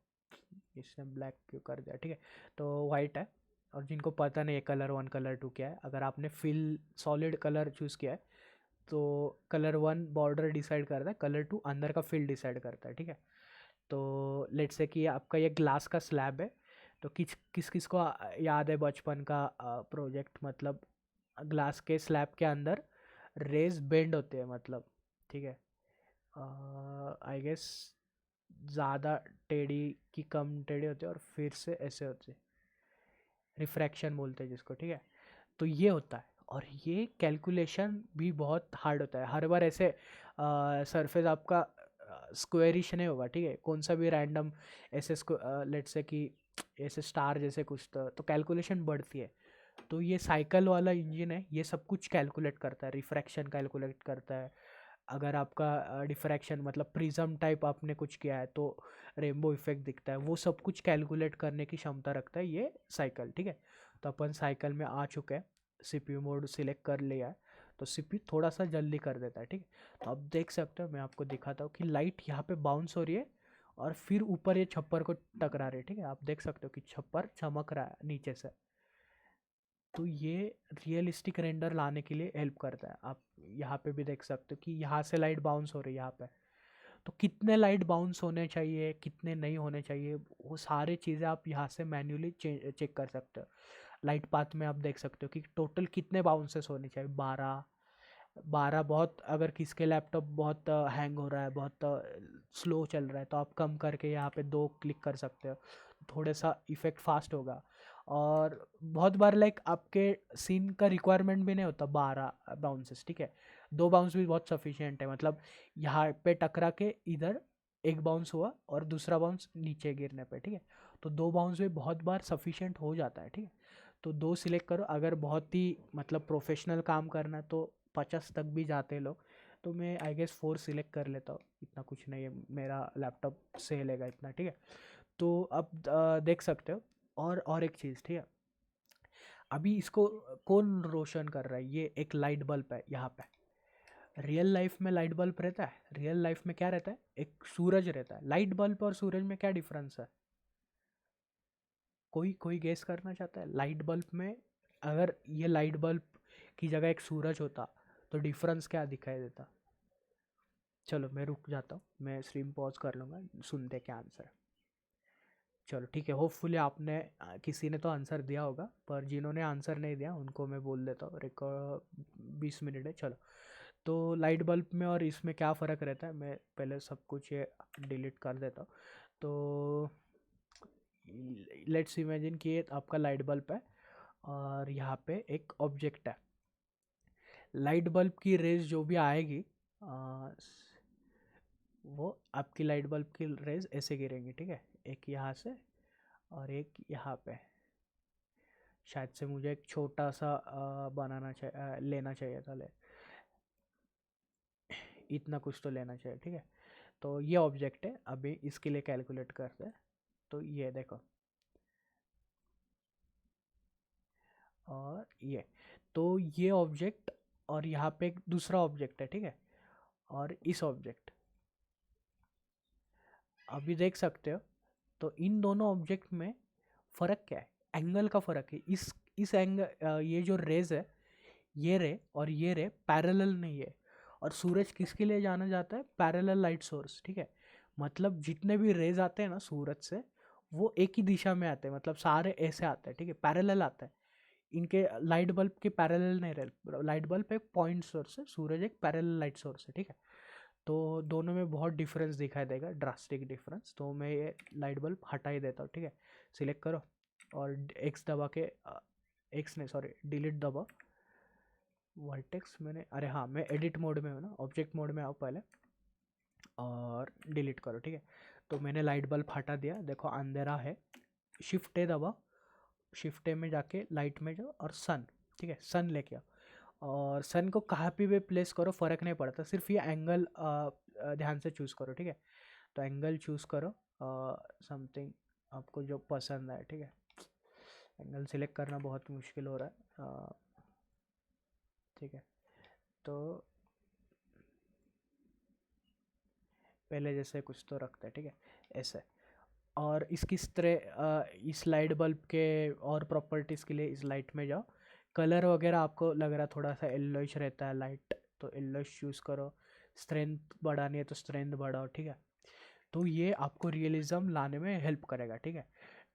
इसने ब्लैक क्यों कर दिया, ठीक है। तो वाइट है, और जिनको पता नहीं है कलर वन कलर टू क्या है, अगर आपने फिल सॉलिड कलर चूज़ किया है तो कलर वन बॉर्डर डिसाइड करता है, कलर टू अंदर का फिल डिसाइड करता है, ठीक है। तो लेट्स से कि आपका ये ग्लास का स्लैब है, तो किस किस को याद है बचपन का प्रोजेक्ट, मतलब ग्लास के स्लैब के अंदर रेज बेंड होते हैं मतलब, ठीक है, आई गेस ज़्यादा टेढ़ी की कम टेढ़े होते हैं और फिर से ऐसे होते हैं, रिफ्रैक्शन बोलते हैं जिसको, ठीक है। तो ये होता है, और ये कैलकुलेशन भी बहुत हार्ड होता है। हर बार ऐसे सरफेस आपका स्क्वेरिश नहीं होगा, ठीक है, कौन सा भी रैंडम ऐसे लेट से कि ऐसे स्टार जैसे कुछ, तो कैलकुलेशन बढ़ती है। तो ये साइकिल वाला इंजन है, ये सब कुछ कैलकुलेट करता है, रिफ्रैक्शन कैलकुलेट करता है। अगर आपका डिफ्रैक्शन मतलब प्रिज्म टाइप आपने कुछ किया है तो रेनबो इफेक्ट दिखता है, वो सब कुछ कैलकुलेट करने की क्षमता रखता है ये साइकिल, ठीक है। तो अपन साइकिल में आ चुके हैं, सीपीयू मोड सिलेक्ट कर लिया है, तो सीपीयू थोड़ा सा जल्दी कर देता है, ठीक है। तो अब देख सकते हो, मैं आपको दिखाता हूँ कि लाइट यहाँ पे बाउंस हो रही है और फिर ऊपर ये छप्पर को टकरा रही है, ठीक है। आप देख सकते हो कि छप्पर चमक रहा है नीचे से। तो ये रियलिस्टिक रेंडर लाने के लिए हेल्प करता है। आप यहाँ पे भी देख सकते हो कि यहाँ से लाइट बाउंस हो रही है यहाँ पे, तो कितने लाइट बाउंस होने चाहिए, कितने नहीं होने चाहिए, वो सारी चीज़ें आप यहाँ से मैन्युअली चेक कर सकते हो। लाइट पाथ में आप देख सकते हो कि टोटल कितने बाउंसेस होने चाहिए, 12। 12 बहुत, अगर किसके लैपटॉप बहुत हैंग हो रहा है, बहुत स्लो चल रहा है, तो आप कम करके यहाँ पे 2 क्लिक कर सकते हो, थोड़ा सा इफेक्ट फास्ट होगा। और बहुत बार लाइक आपके सीन का रिक्वायरमेंट भी नहीं होता 12 बाउंसेस, ठीक है, 2 बाउंस भी बहुत सफिशिएंट है। मतलब यहाँ पे टकरा के इधर एक बाउंस हुआ और दूसरा बाउंस नीचे गिरने पे, ठीक है, तो 2 बाउंस भी बहुत बार सफिशिएंट हो जाता है, ठीक है। तो 2 सिलेक्ट करो, अगर बहुत ही मतलब प्रोफेशनल काम करना है तो 50 तक भी जाते हैं लोग, तो मैं आई गेस 4 सिलेक्ट कर लेता हूँ, इतना कुछ नहीं है, मेरा लैपटॉप से लेगा इतना, ठीक है। तो अब देख सकते हो। और एक चीज़, ठीक है, अभी इसको कौन रोशन कर रहा है, ये एक लाइट बल्ब है यहाँ पे। रियल लाइफ में लाइट बल्ब रहता है, रियल लाइफ में क्या रहता है, एक सूरज रहता है। लाइट बल्ब और सूरज में क्या डिफरेंस है, कोई कोई गेस करना चाहता है? लाइट बल्ब में अगर ये लाइट बल्ब की जगह एक सूरज होता तो डिफरेंस क्या दिखाई देता? चलो मैं रुक जाता हूँ, मैं स्ट्रीम पॉज कर लूँगा, सुनते क्या आंसर है। चलो ठीक है, होपफुली आपने किसी ने तो आंसर दिया होगा, पर जिन्होंने आंसर नहीं दिया उनको मैं बोल देता हूँ, रिकॉर्ड 20 मिनट है। चलो, तो लाइट बल्ब में और इसमें क्या फ़र्क रहता है, मैं पहले सब कुछ ये डिलीट कर देता हूँ। तो लेट्स इमेजिन कि ये आपका लाइट बल्ब है और यहाँ पे एक ऑब्जेक्ट है। लाइट बल्ब की रेज जो भी आएगी वो आपकी लाइट बल्ब की रेज ऐसे गिरेंगी, ठीक है, एक यहाँ से और एक यहाँ पे। शायद से मुझे एक छोटा सा बनाना चाहिए, लेना चाहिए था, ले इतना कुछ तो लेना चाहिए, ठीक है। तो ये ऑब्जेक्ट है, अभी इसके लिए कैलकुलेट करते हैं। तो ये देखो, और ये, तो ये ऑब्जेक्ट और यहाँ पे एक दूसरा ऑब्जेक्ट है, ठीक है, और इस ऑब्जेक्ट, अभी देख सकते हो। तो इन दोनों ऑब्जेक्ट में फ़र्क क्या है, एंगल का फ़र्क है। इस एंगल, ये जो रेज है, ये रे और ये रे पैरेलल नहीं है। और सूरज किसके लिए जाना जाता है, पैरेलल लाइट सोर्स, ठीक है। मतलब जितने भी रेज आते हैं ना सूरज से, वो एक ही दिशा में आते हैं, मतलब सारे ऐसे आते हैं, ठीक है, पैरेलल आते हैं। इनके लाइट बल्ब के पैरेलल नहीं रहे, लाइट बल्ब एक पॉइंट सोर्स है, सूरज एक पैरेलल लाइट सोर्स है, ठीक है। तो दोनों में बहुत डिफरेंस दिखाई देगा, ड्रास्टिक डिफरेंस। तो मैं ये लाइट बल्ब हटा ही देता हूँ, ठीक है। सिलेक्ट करो और एक्स दबा के, एक्स नहीं सॉरी डिलीट दबा, वर्टेक्स मैंने, अरे हाँ मैं एडिट मोड में हूँ ना, ऑब्जेक्ट मोड में आओ पहले और डिलीट करो, ठीक है। तो मैंने लाइट बल्ब हटा दिया, देखो अंधेरा है। शिफ्ट ए दबा, शिफ्ट ए में जाके लाइट में जाओ और सन, ठीक है, सन लेके आओ। और सन को कहाँ पे भी प्लेस करो फ़र्क नहीं पड़ता, सिर्फ ये एंगल ध्यान से चूज़ करो, ठीक है। तो एंगल चूज़ करो समथिंग आपको जो पसंद है, ठीक है। एंगल सिलेक्ट करना बहुत मुश्किल हो रहा है, ठीक है। तो पहले जैसे कुछ तो रखते हैं, ठीक है, ऐसे। और इसकी इस लाइट बल्ब के और प्रॉपर्टीज़ के लिए इस लाइट में जाओ, कलर वगैरह आपको लग रहा थोड़ा सा येलोइश रहता है लाइट, तो येलोइश चूज़ करो। स्ट्रेंथ बढ़ानी है तो स्ट्रेंथ बढ़ाओ, ठीक है। तो ये आपको रियलिज़म लाने में हेल्प करेगा, ठीक है।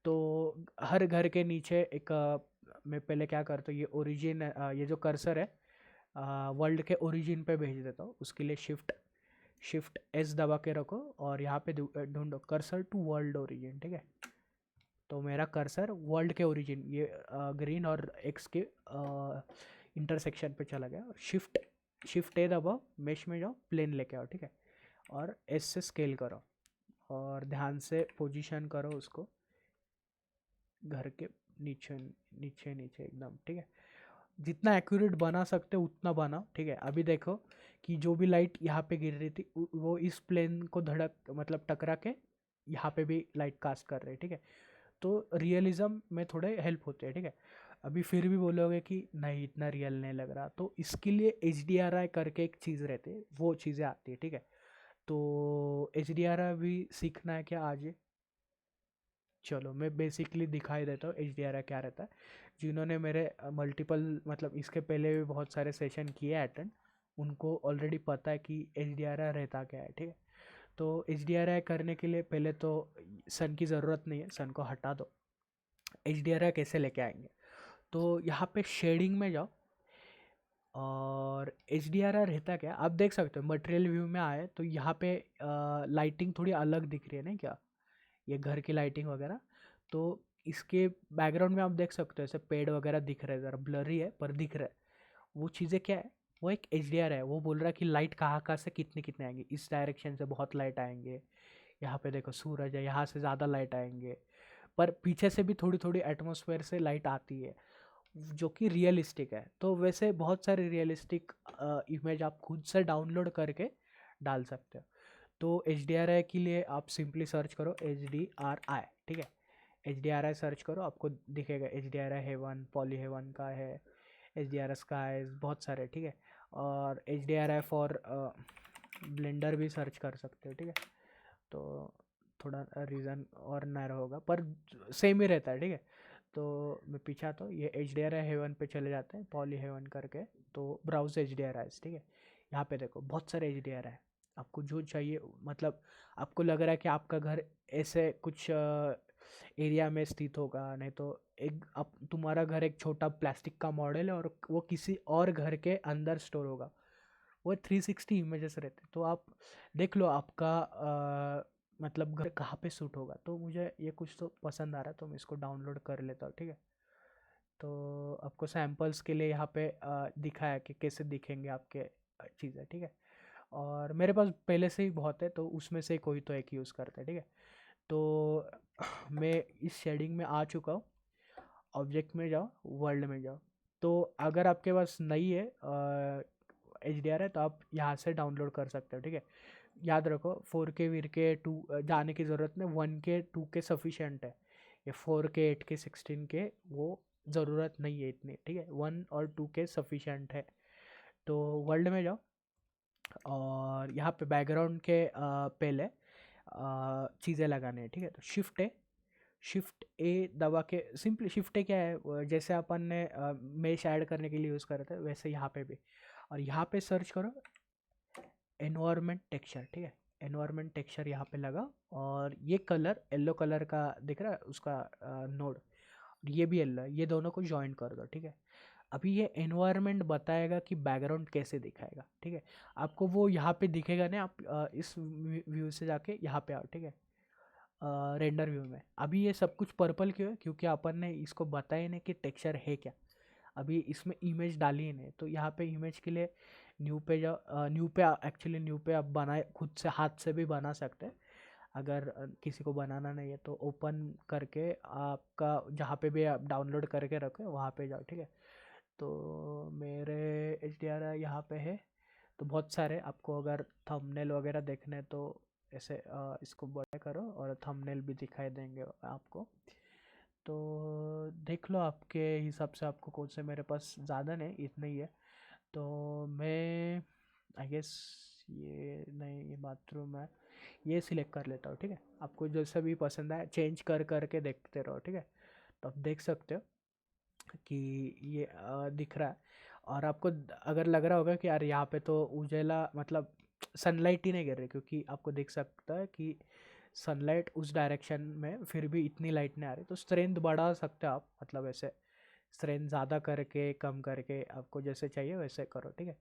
तो हर घर के नीचे एक मैं पहले क्या करता हूँ, ये ओरिजिन, ये जो कर्सर है, वर्ल्ड के ओरिजिन पे भेज देता हूँ। उसके लिए शिफ्ट शिफ्ट एस दबा के रखो और यहाँ पे ढूंढो कर्सर टू वर्ल्ड ओरिजिन, ठीक है। तो मेरा कर्सर वर्ल्ड के ओरिजिन ये ग्रीन और एक्स के इंटरसेक्शन पे चला गया। शिफ्ट शिफ्ट ए दबाओ, मेश में जाओ, प्लेन लेके आओ, ठीक है। और एस से स्केल करो और ध्यान से पोजीशन करो उसको घर के नीचे नीचे नीचे एकदम, ठीक है। जितना एक्यूरेट बना सकते हो उतना बनाओ, ठीक है। अभी देखो कि जो भी लाइट यहाँ पे गिर रही थी वो इस प्लेन को धड़क मतलब टकरा के यहाँ पे भी लाइट कास्ट कर रही है, ठीक है। तो रियलिज्म में थोड़े हेल्प होते हैं, ठीक है। अभी फिर भी बोलोगे कि नहीं इतना रियल नहीं लग रहा, तो इसके लिए HDRI करके एक चीज़ रहती है, वो चीज़ें आती है, ठीक है। तो HDRI भी सीखना है क्या आज? चलो मैं बेसिकली दिखाई देता हूँ HDRI क्या रहता है। जिन्होंने मेरे मल्टीपल मतलब इसके पहले भी बहुत सारे सेशन किए अटेंड, उनको ऑलरेडी पता है कि HDRI रहता क्या है, ठीक है। तो HDRI करने के लिए पहले तो सन की ज़रूरत नहीं है, सन को हटा दो। HDRI कैसे लेके आएंगे? तो यहाँ पे शेडिंग में जाओ और HDRI रहता क्या आप देख सकते हो। मटेरियल व्यू में आए तो यहाँ पे लाइटिंग थोड़ी अलग दिख रही है ना क्या, ये घर की लाइटिंग वगैरह। तो इसके बैकग्राउंड में आप देख सकते हो ऐसे पेड़ वगैरह दिख रहे हैं, ज़रा ब्लरी है पर दिख रहा है। वो चीज़ें क्या है, वो एक HDRI है, वो बोल रहा है कि लाइट कहाँ कहाँ से कितने कितने आएंगे। इस डायरेक्शन से बहुत लाइट आएंगे, यहाँ पे देखो सूरज है, यहाँ से ज़्यादा लाइट आएंगे, पर पीछे से भी थोड़ी थोड़ी एटमॉस्फेयर से लाइट आती है जो कि रियलिस्टिक है। तो वैसे बहुत सारे रियलिस्टिक इमेज आप खुद से डाउनलोड करके डाल सकते हो। तो HDRI के लिए आप सिंपली सर्च करो HDRI, ठीक है। HDRI सर्च करो, आपको दिखेगा HDRI हेवन, पॉली हेवन का है, HDRI स्काईज, बहुत सारे, ठीक है। और HDRI फॉर ब्लेंडर भी सर्च कर सकते हो, ठीक है। तो थोड़ा रीज़न और नैरो होगा पर सेम ही रहता है, ठीक है। तो मैं पीछे आता हूँ, ये HDRI हेवन पे चले जाते हैं, पॉली हेवन करके। तो ब्राउज HDRI, ठीक है। यहाँ पे देखो बहुत सारे HDRI है, आपको जो चाहिए मतलब आपको लग रहा है कि आपका घर ऐसे कुछ एरिया में स्थित होगा, नहीं तो एक अब तुम्हारा घर एक छोटा प्लास्टिक का मॉडल है और वो किसी और घर के अंदर स्टोर होगा। वो 360 इमेजेस रहते हैं, तो आप देख लो आपका मतलब घर कहाँ पे शूट होगा। तो मुझे ये कुछ तो पसंद आ रहा है तो मैं इसको डाउनलोड कर लेता हूँ, ठीक है। तो आपको सैम्पल्स के लिए यहाँ पे दिखा है कि कैसे दिखेंगे आपके चीज़ें, ठीक है। और मेरे पास पहले से ही बहुत है तो उसमें से कोई तो एक यूज़ करते हैं, ठीक है। तो मैं इस शेडिंग में आ चुका हूँ। ऑब्जेक्ट में जाओ, वर्ल्ड में जाओ। तो अगर आपके पास नहीं है HDRI तो आप यहाँ से डाउनलोड कर सकते हो, ठीक है। याद रखो 4K वीर के 2 जाने की ज़रूरत नहीं, 1K 2K सफिशेंट है। ये 4K 8K 16K वो ज़रूरत नहीं है इतनी, ठीक है। 1 और 2K सफिशेंट है। तो वर्ल्ड में जाओ और यहाँ पे बैकग्राउंड के पहले चीज़ें लगाने हैं, ठीक है। तो शिफ्ट ए दबा के सिंपली शिफ्ट ए क्या है जैसे अपन ने मेश ऐड करने के लिए यूज़ करते हैं वैसे यहाँ पे भी। और यहाँ पे सर्च करो एनवायरनमेंट टेक्सचर, ठीक है। एनवायरनमेंट टेक्सचर यहाँ पे लगा और ये कलर येलो कलर का दिख रहा है उसका नोड, और ये भी येलो है, ये दोनों को ज्वाइन कर दो, ठीक है। अभी ये एनवायरनमेंट बताएगा कि बैकग्राउंड कैसे दिखाएगा, ठीक है। आपको वो यहाँ पे दिखेगा ना, आप इस व्यू से जाके यहाँ पे आओ, ठीक है। रेंडर व्यू में अभी ये सब कुछ पर्पल क्यों है, क्योंकि अपन ने इसको बताया नहीं कि टेक्सचर है क्या। अभी इसमें इमेज डाली ही नहीं, तो यहाँ पे इमेज के लिए न्यू पे जाओ। न्यू पे एक्चुअली न्यू पे आप बनाए खुद से हाथ से भी बना सकते हैं। अगर किसी को बनाना नहीं है तो ओपन करके आपका जहाँ पे भी आप डाउनलोड करके रखे वहाँ पे जाओ, ठीक है। तो मेरे HDRI यहाँ पे है। तो बहुत सारे आपको अगर थंबनेल वगैरह देखने हैं तो ऐसे इसको बड़ा करो और थंबनेल भी दिखाई देंगे आपको। तो देख लो आपके हिसाब से आपको कौन से, मेरे पास ज़्यादा नहीं इतना ही है। तो मैं आई गेस ये नहीं, ये बाथरूम है, ये सिलेक्ट कर लेता हूँ, ठीक है। आपको जैसा भी पसंद आए चेंज कर करके देखते रहो, ठीक है। तो आप देख सकते हो कि ये दिख रहा है। और आपको अगर लग रहा होगा कि यार यहाँ पे तो उजाला मतलब सनलाइट ही नहीं गिर रही, क्योंकि आपको दिख सकता है कि सनलाइट उस डायरेक्शन में फिर भी इतनी लाइट नहीं आ रही। तो स्ट्रेंथ बढ़ा सकते हो आप, मतलब ऐसे स्ट्रेंथ ज़्यादा करके कम करके आपको जैसे चाहिए वैसे करो, ठीक है।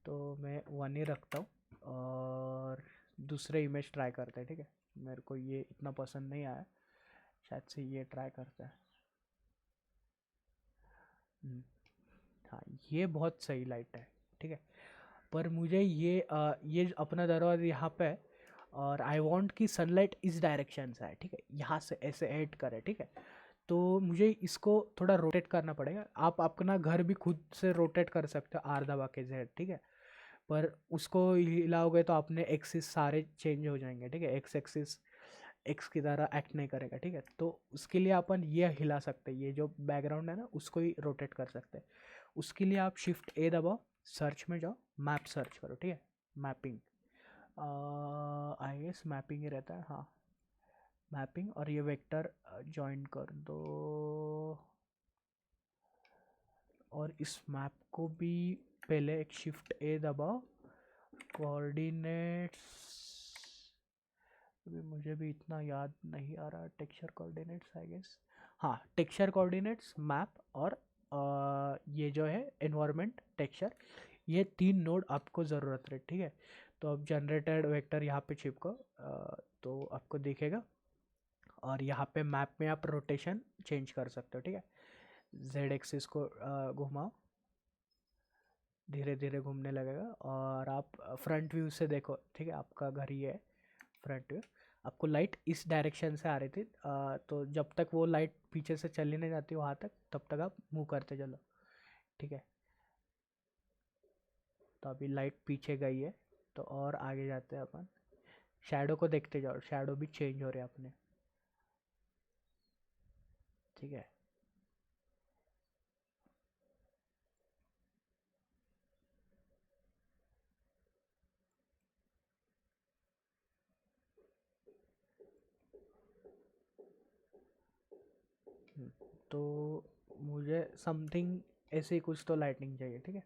तो मैं 1 ही रखता हूँ और दूसरे इमेज ट्राई करते हैं, ठीक है। मेरे को ये इतना पसंद नहीं आया, शायद से ये ट्राई करते हैं। हम्म, हाँ ये बहुत सही लाइट है, ठीक है। पर मुझे ये अपना दरवाजा यहाँ पे है और आई वांट कि सनलाइट इस डायरेक्शन से आए, ठीक है, यहाँ से ऐसे हिट करे, ठीक है। तो मुझे इसको थोड़ा रोटेट करना पड़ेगा। आप अपना घर भी खुद से रोटेट कर सकते हो, आर दबा के जेड, ठीक है। पर उसको हिलाओगे तो अपने एक्सिस सारे चेंज हो जाएंगे, ठीक है। एक्स एक्सिस एक्स की तरह एक्ट नहीं करेगा, ठीक है। तो उसके लिए अपन ये हिला सकते हैं, ये जो बैकग्राउंड है ना उसको ही रोटेट कर सकते हैं। उसके लिए आप शिफ्ट ए दबाओ, सर्च में जाओ, मैप सर्च करो, ठीक है। मैपिंग, आई गेस मैपिंग ही रहता है, हाँ मैपिंग। और ये वेक्टर ज्वाइन कर दो और इस मैप को भी पहले एक शिफ्ट ए दबाओ, कोऑर्डिनेट्स, अभी मुझे भी इतना याद नहीं आ रहा, टेक्सचर कोऑर्डिनेट्स आई गेस, हाँ टेक्सचर कोऑर्डिनेट्स, मैप और ये जो है एनवायरनमेंट टेक्सचर, ये 3 नोड आपको ज़रूरत है, ठीक है। तो अब जनरेटेड वेक्टर यहाँ पे चिपको, तो आपको दिखेगा। और यहाँ पे मैप में आप रोटेशन चेंज कर सकते हो, ठीक है। जेड एक्सिस को घुमाओ, धीरे धीरे घूमने लगेगा। और आप फ्रंट व्यू से देखो, ठीक है, आपका घर ही है फ्रंट व्यू। आपको लाइट इस डायरेक्शन से आ रही थी, तो जब तक वो लाइट पीछे से चली नहीं जाती वहाँ तक, तब तक आप मूव करते चलो, ठीक है। तो अभी लाइट पीछे गई है, तो और आगे जाते हैं अपन। शैडो को देखते जाओ, शैडो भी चेंज हो रहे हैं अपने, ठीक है। तो मुझे समथिंग ऐसे ही कुछ तो लाइटनिंग चाहिए, ठीक है।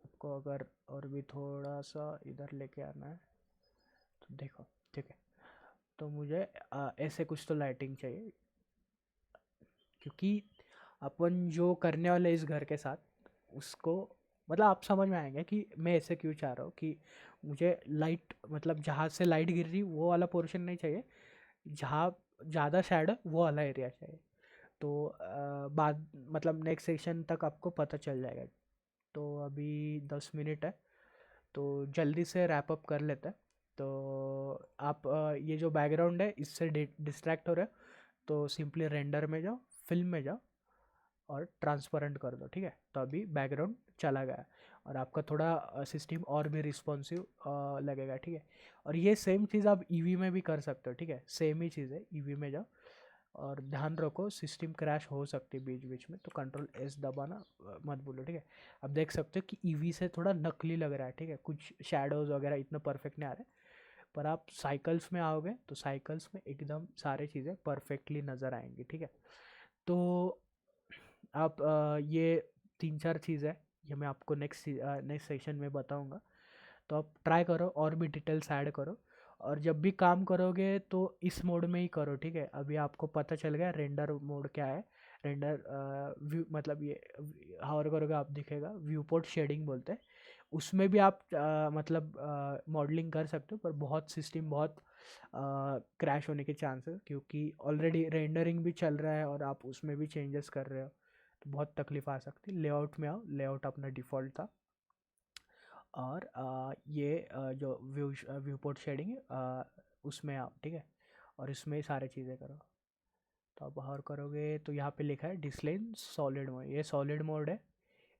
आपको अगर और भी थोड़ा सा इधर लेके आना है तो देखो, ठीक है। तो मुझे ऐसे कुछ तो लाइटिंग चाहिए, क्योंकि अपन जो करने वाले इस घर के साथ उसको, मतलब आप समझ में आएंगे कि मैं ऐसे क्यों चाह रहा हूँ कि मुझे लाइट, मतलब जहाँ से लाइट गिर रही वो वाला पोर्शन नहीं चाहिए, जहाँ ज़्यादा शेड है वो वाला एरिया चाहिए। तो बाद मतलब नेक्स्ट सेशन तक आपको पता चल जाएगा। तो अभी 10 मिनट है, तो जल्दी से रैप अप कर लेते हैं। तो आप ये जो बैकग्राउंड है इससे डिस्ट्रैक्ट हो रहे हो, तो सिंपली रेंडर में जाओ, फिल्म में जाओ और ट्रांसपेरेंट कर दो, ठीक है। तो अभी बैकग्राउंड चला गया और आपका थोड़ा सिस्टम और भी रिस्पॉन्सिव लगेगा, ठीक है। और ये सेम चीज़ आप ईवी में भी कर सकते हो, ठीक है, सेम ही चीज़ है। ईवी में जाओ और ध्यान रखो सिस्टम क्रैश हो सकती है बीच बीच में, तो कंट्रोल एस दबाना मत भूलो, ठीक है। अब देख सकते हो कि ईवी से थोड़ा नकली लग रहा है, ठीक है, कुछ शैडोज वगैरह इतना परफेक्ट नहीं आ रहे। पर आप साइकिल्स में आओगे तो साइकिल्स में एकदम सारी चीज़ें परफेक्टली नज़र आएंगी, ठीक है। तो आप ये 3-4 चीज़ है, ये मैं आपको नेक्स्ट सेशन में बताऊंगा। तो आप ट्राई करो और भी डिटेल्स ऐड करो, और जब भी काम करोगे तो इस मोड में ही करो, ठीक है। अभी आपको पता चल गया रेंडर मोड क्या है। रेंडर व्यू मतलब ये हावर करोगे आप दिखेगा, व्यू पोर्ट शेडिंग बोलते हैं। उसमें भी आप मतलब मॉडलिंग कर सकते हो, पर बहुत सिस्टम बहुत क्रैश होने के चांसेस, क्योंकि ऑलरेडी रेंडरिंग भी चल रहा है और आप उसमें भी चेंजेस कर रहे हो, तो बहुत तकलीफ आ सकती है। लेआउट में आओ, लेआउट अपना डिफ़ॉल्ट था। और ये जो व्यू पोर्ट शेडिंग है उसमें आओ, ठीक है। और इसमें सारी चीज़ें करो। तो आप बाहर करोगे तो यहाँ पे लिखा है डिस्प्लेन सॉलिड मोड, ये सॉलिड मोड है।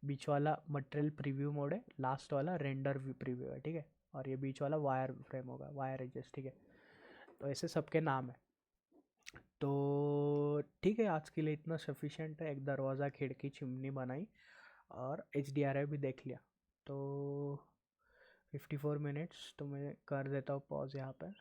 बीच वाला मटेरियल प्रीव्यू मोड है, लास्ट वाला रेंडर प्रीव्यू है, ठीक है। और ये बीच वाला वायर फ्रेम होगा, वायर एडजस्ट, ठीक है। तो ऐसे सबके नाम है। तो ठीक है, आज के लिए इतना सफिशेंट है। एक दरवाज़ा, खिड़की, चिमनी बनाई और HDRI भी देख लिया। तो 54 मिनट्स, तो मैं कर देता हूँ पॉज यहाँ पर।